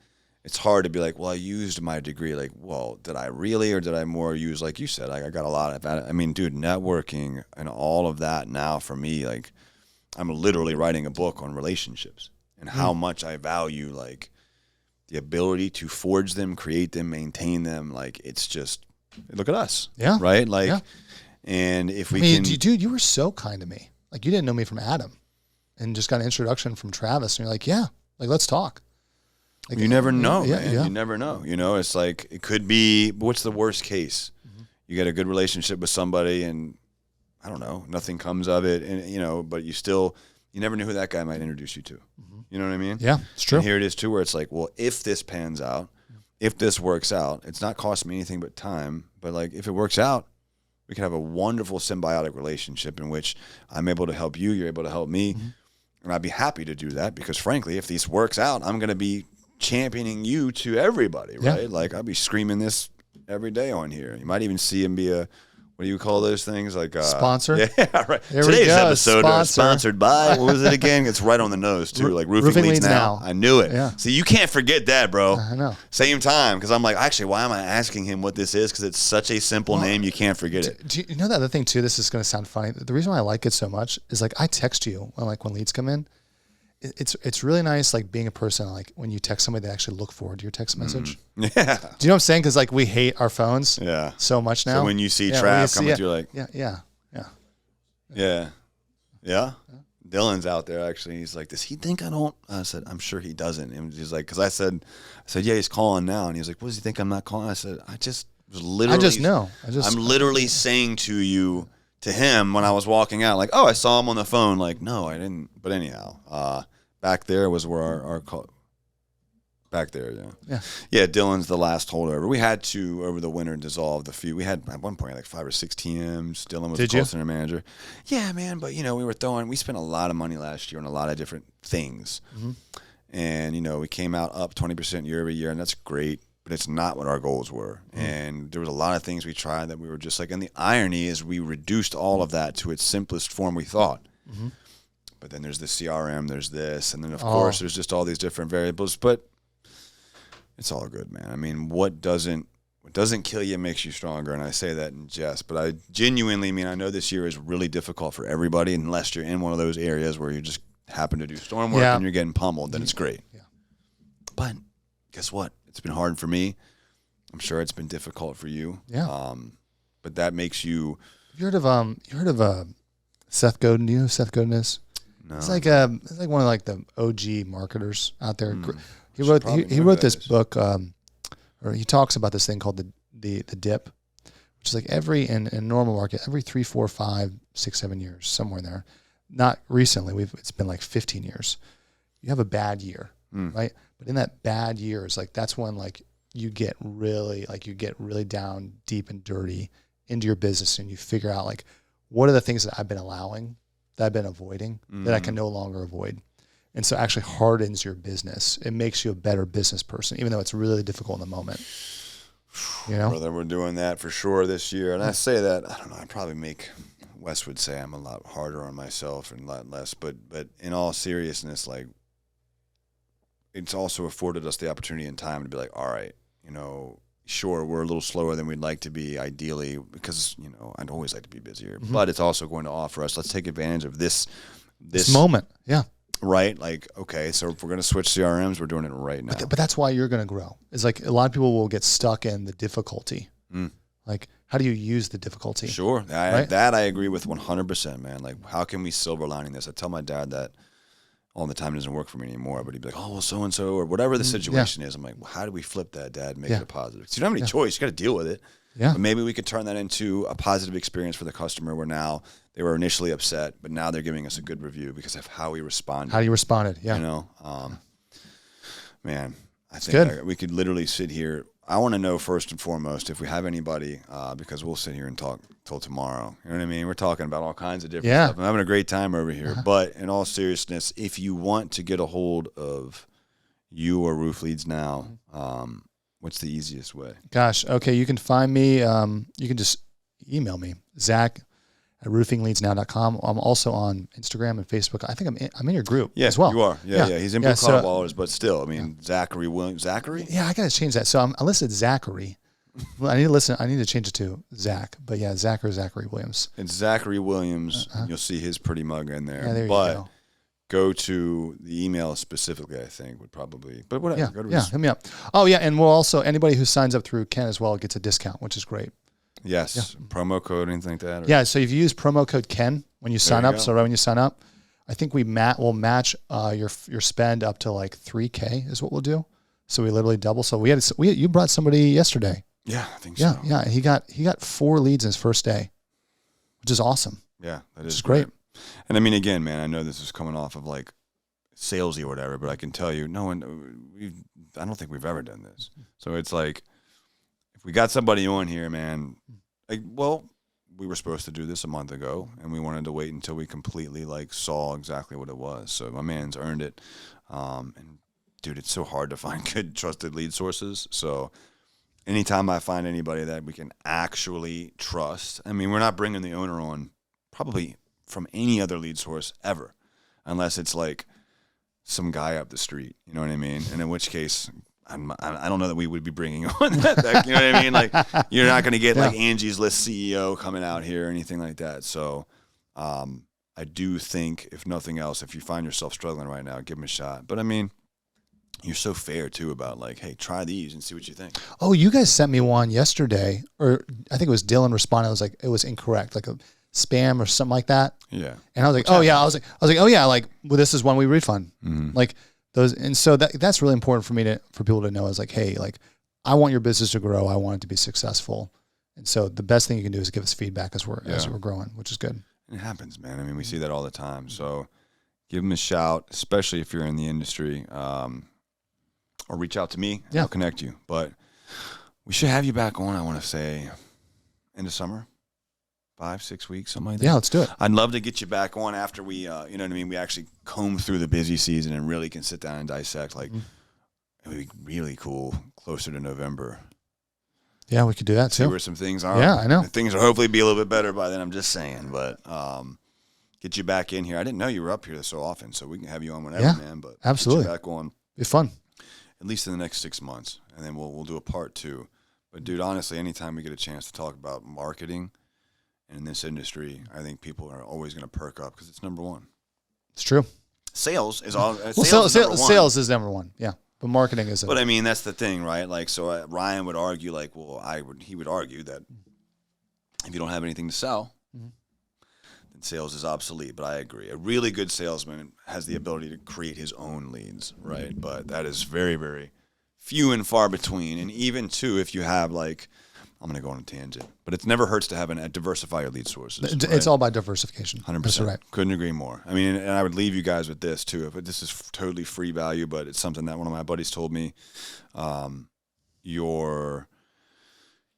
it's hard to be like, well, I used my degree. Like, well, did I really, or did I more use, like you said, I got a lot of, I mean, dude, networking and all of that now for me, like I'm literally writing a book on relationships and how much I value like the ability to forge them, create them, maintain them. Like it's just, look at us. Yeah. Right? Like, and if we can. Dude, you were so kind to me. Like you didn't know me from Adam and just got an introduction from Travis and you're like, yeah, like let's talk. Like, you never know, man. You never know. You know, it's like, it could be, what's the worst case? You get a good relationship with somebody and I don't know, nothing comes of it. And, you know, but you never knew who that guy might introduce you to. You know what I mean? Yeah, it's true. And here it is too, where it's like, well, if this pans out, if this works out, it's not costing me anything but time. But like, if it works out, we can have a wonderful symbiotic relationship in which I'm able to help you, you're able to help me. And I'd be happy to do that because frankly, if this works out, I'm going to be championing you to everybody, right? Like I'll be screaming this every day on here. You might even see him be a, what do you call those things? Like sponsor? Yeah, right. Today's episode is sponsored by, what was it again? It's right on the nose too. Like roofing leads now. I knew it. Yeah. See, you can't forget that, bro. I know. Same time, because I'm like, actually, why am I asking him what this is? Because it's such a simple name, you can't forget it. Do you know the other thing too? This is going to sound funny. The reason why I like it so much is like I text you when leads come in. It's really nice, like being a person, like when you text somebody, they actually look forward to your text message. Yeah. Do you know what I'm saying? Because like we hate our phones so much now. So when you see Trav come with, you're like, yeah. Dylan's out there actually. He's like, does he think I don't? I said, I'm sure he doesn't. And he's like, because I said, yeah, he's calling now. And he's like, what does he think I'm not calling? I said, I just know. I'm literally saying to him when I was walking out, like, oh, I saw him on the phone. Like, no, I didn't. But anyhow, back there was where our call. Back there, yeah. Dylan's the last holdover. We had to over the winter dissolve the few. We had at one point like 5 or 6 TMs. Dylan was the call center manager. Yeah, man. But we spent a lot of money last year on a lot of different things, and we came out up 20% year over year, and that's great. But it's not what our goals were. And there was a lot of things we tried that we were just like, and the irony is we reduced all of that to its simplest form we thought. But then there's the CRM, there's this, and then of course there's just all these different variables, but it's all good, man. I mean, what doesn't kill you makes you stronger. And I say that in jest, but I genuinely mean, I know this year is really difficult for everybody unless you're in one of those areas where you just happen to do storm work and you're getting pummeled, then it's great. Yeah. But guess what? It's been hard for me. I'm sure it's been difficult for you. Yeah. But that makes you. You heard of Seth Godin? Do you know who Seth Godin is? No. It's like one of like the OG marketers out there. He wrote this book, or he talks about this thing called the dip, which is like in a normal market, every 3, 4, 5, 6, 7 years, somewhere in there. Not recently. It's been like 15 years. You have a bad year, right? But in that bad year, it's like that's when like you get really down deep and dirty into your business, and you figure out like what are the things that I've been allowing, that I've been avoiding, that I can no longer avoid. And so it actually hardens your business. It makes you a better business person, even though it's really difficult in the moment. Brother, we're doing that for sure this year. And I say that, I don't know, I probably Wes would say I'm a lot harder on myself and a lot less. But in all seriousness, like, it's also afforded us the opportunity and time to be like, all right, sure, we're a little slower than we'd like to be ideally because, I'd always like to be busier. But it's also going to offer us, let's take advantage of this moment. Yeah. Right? Like, okay, so if we're going to switch CRMs, we're doing it right now. But that's why you're going to grow. It's like a lot of people will get stuck in the difficulty. Like, how do you use the difficulty? Sure. That I agree with 100%, man. Like, how can we silver lining this? I tell my dad that all the time doesn't work for me anymore, but he'd be like, oh, well, so-and-so, or whatever the situation is. I'm like, well, how do we flip that, Dad, and make it a positive? So you don't have any choice. You got to deal with it. Yeah. But maybe we could turn that into a positive experience for the customer where now they were initially upset, but now they're giving us a good review because of how we responded. How you responded, yeah. You know, man, I think we could literally sit here. I want to know first and foremost if we have anybody, because we'll sit here and talk till tomorrow. You know what I mean? We're talking about all kinds of different stuff. I'm having a great time over here. But in all seriousness, if you want to get a hold of you or Roof Leads Now, what's the easiest way? Gosh, okay, you can find me. You can just email me, Zach@roofingleadsnow.com. I'm also on Instagram and Facebook. I think I'm in your group as well. You are. Yeah. He's in Blue Collar Ballers, but still, I mean, Zachary Williams. Zachary? Yeah, I got to change that. So I listed Zachary. Well, I need to change it to Zach. But yeah, Zachary Williams. It's Zachary Williams. You'll see his pretty mug in there. Yeah, there you go. Go to the email specifically, I think, would probably. But whatever. Hit me up. Oh, yeah, and we'll also, anybody who signs up through Ken as well gets a discount, which is great. Yes. Yeah. Promo code, anything like that? Yeah, so if you use promo code Ken when you sign up, so right when you sign up, I think we'll match your spend up to like $3,000 is what we'll do. So we literally double. So you brought somebody yesterday. Yeah, I think so. Yeah, he got 4 leads in his first day, which is awesome. Yeah, that is great. And I mean, again, man, I know this is coming off of like salesy or whatever, but I can tell you, I don't think we've ever done this. So it's like, if we got somebody on here, man, like, well, we were supposed to do this a month ago, and we wanted to wait until we completely like saw exactly what it was. So my man's earned it. And dude, it's so hard to find good, trusted lead sources. So anytime I find anybody that we can actually trust, I mean, we're not bringing the owner on probably from any other lead source ever, unless it's like some guy up the street, you know what I mean? And in which case, I don't know that we would be bringing on that, you know what I mean? Like, you're not going to get like Angie's List CEO coming out here or anything like that. So I do think, if nothing else, if you find yourself struggling right now, give them a shot. But I mean, you're so fair too about like, hey, try these and see what you think. Oh, you guys sent me one yesterday, or I think it was Dylan responded. I was like, it was incorrect, like a spam or something like that. Yeah. And I was like, oh yeah. I was like, oh yeah. Like, well, this is one we refund. Mm-hmm. Like those. And so that's really important for people to know is like, hey, like I want your business to grow. I want it to be successful. And so the best thing you can do is give us feedback as we're growing, which is good. It happens, man. I mean, we see that all the time. So give them a shout, especially if you're in the industry, or reach out to me. And I'll connect you. But we should have you back on, I want to say, end of summer, 5-6 weeks, something like that. Yeah, let's do it. I'd love to get you back on after we, you know what I mean, we actually comb through the busy season and really can sit down and dissect. Like, it would be really cool closer to November. Yeah, we could do that too. See where some things are. Yeah, I know. Things will hopefully be a little bit better by then, I'm just saying. But get you back in here. I didn't know you were up here so often, so we can have you on whenever, man. But absolutely. Get you back on. Be fun. At least in the next 6 months, and then we'll do a part 2. But dude, honestly, anytime we get a chance to talk about marketing in this industry, I think people are always going to perk up because it's number one. It's true. Sales is all. Sales is number one. Yeah, but marketing is. But I mean, that's the thing, right? Like, so Ryan would argue, like, well, he would argue that if you don't have anything to sell, then sales is obsolete. But I agree. A really good salesman has the ability to create his own leads, right? But that is very, very few and far between. And even too, if you have like, I'm going to go on a tangent, but it never hurts to have diversify your lead sources. It's right? all about diversification. 100%. That's right. Couldn't agree more. I mean, and I would leave you guys with this too. But this is totally free value, but it's something that one of my buddies told me.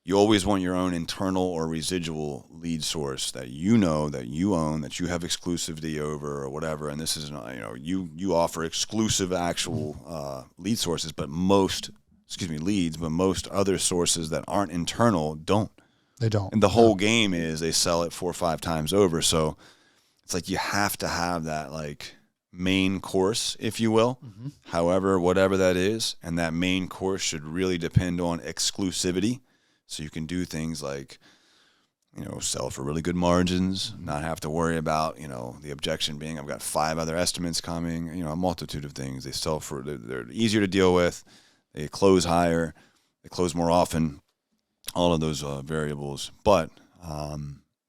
You always want your own internal or residual lead source that you know, that you own, that you have exclusivity over or whatever. And this is, you offer exclusive actual lead sources, but most other sources that aren't internal don't. They don't. And the whole game is they sell it 4 or 5 times over. So it's like you have to have that like main course, if you will, however, whatever that is. And that main course should really depend on exclusivity. So you can do things like, sell for really good margins, not have to worry about, the objection being I've got 5 other estimates coming, a multitude of things. They sell for, they're easier to deal with. They close higher. They close more often. All of those variables. But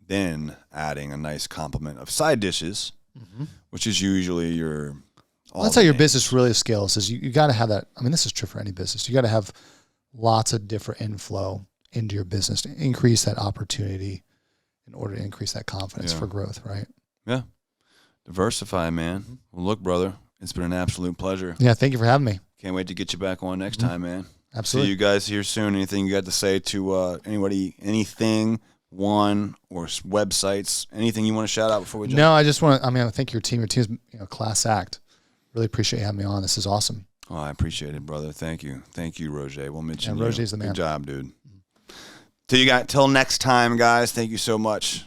then adding a nice complement of side dishes, which is usually your That's how your business really scales. Is you got to have that. I mean, this is true for any business. You got to have lots of different inflow into your business to increase that opportunity in order to increase that confidence for growth, right? Yeah. Diversify, man. Well, look, brother, it's been an absolute pleasure. Yeah, thank you for having me. Can't wait to get you back on next time, man. Absolutely. See you guys here soon. Anything you got to say to anybody, anything, or websites, anything you want to shout out before we jump? No, I just want to, I think your team's, class act. Really appreciate you having me on. This is awesome. Oh, I appreciate it, brother. Thank you. Thank you, Roger. We'll mention you. Roger's the man. Good job, dude. Till next time, guys. Thank you so much.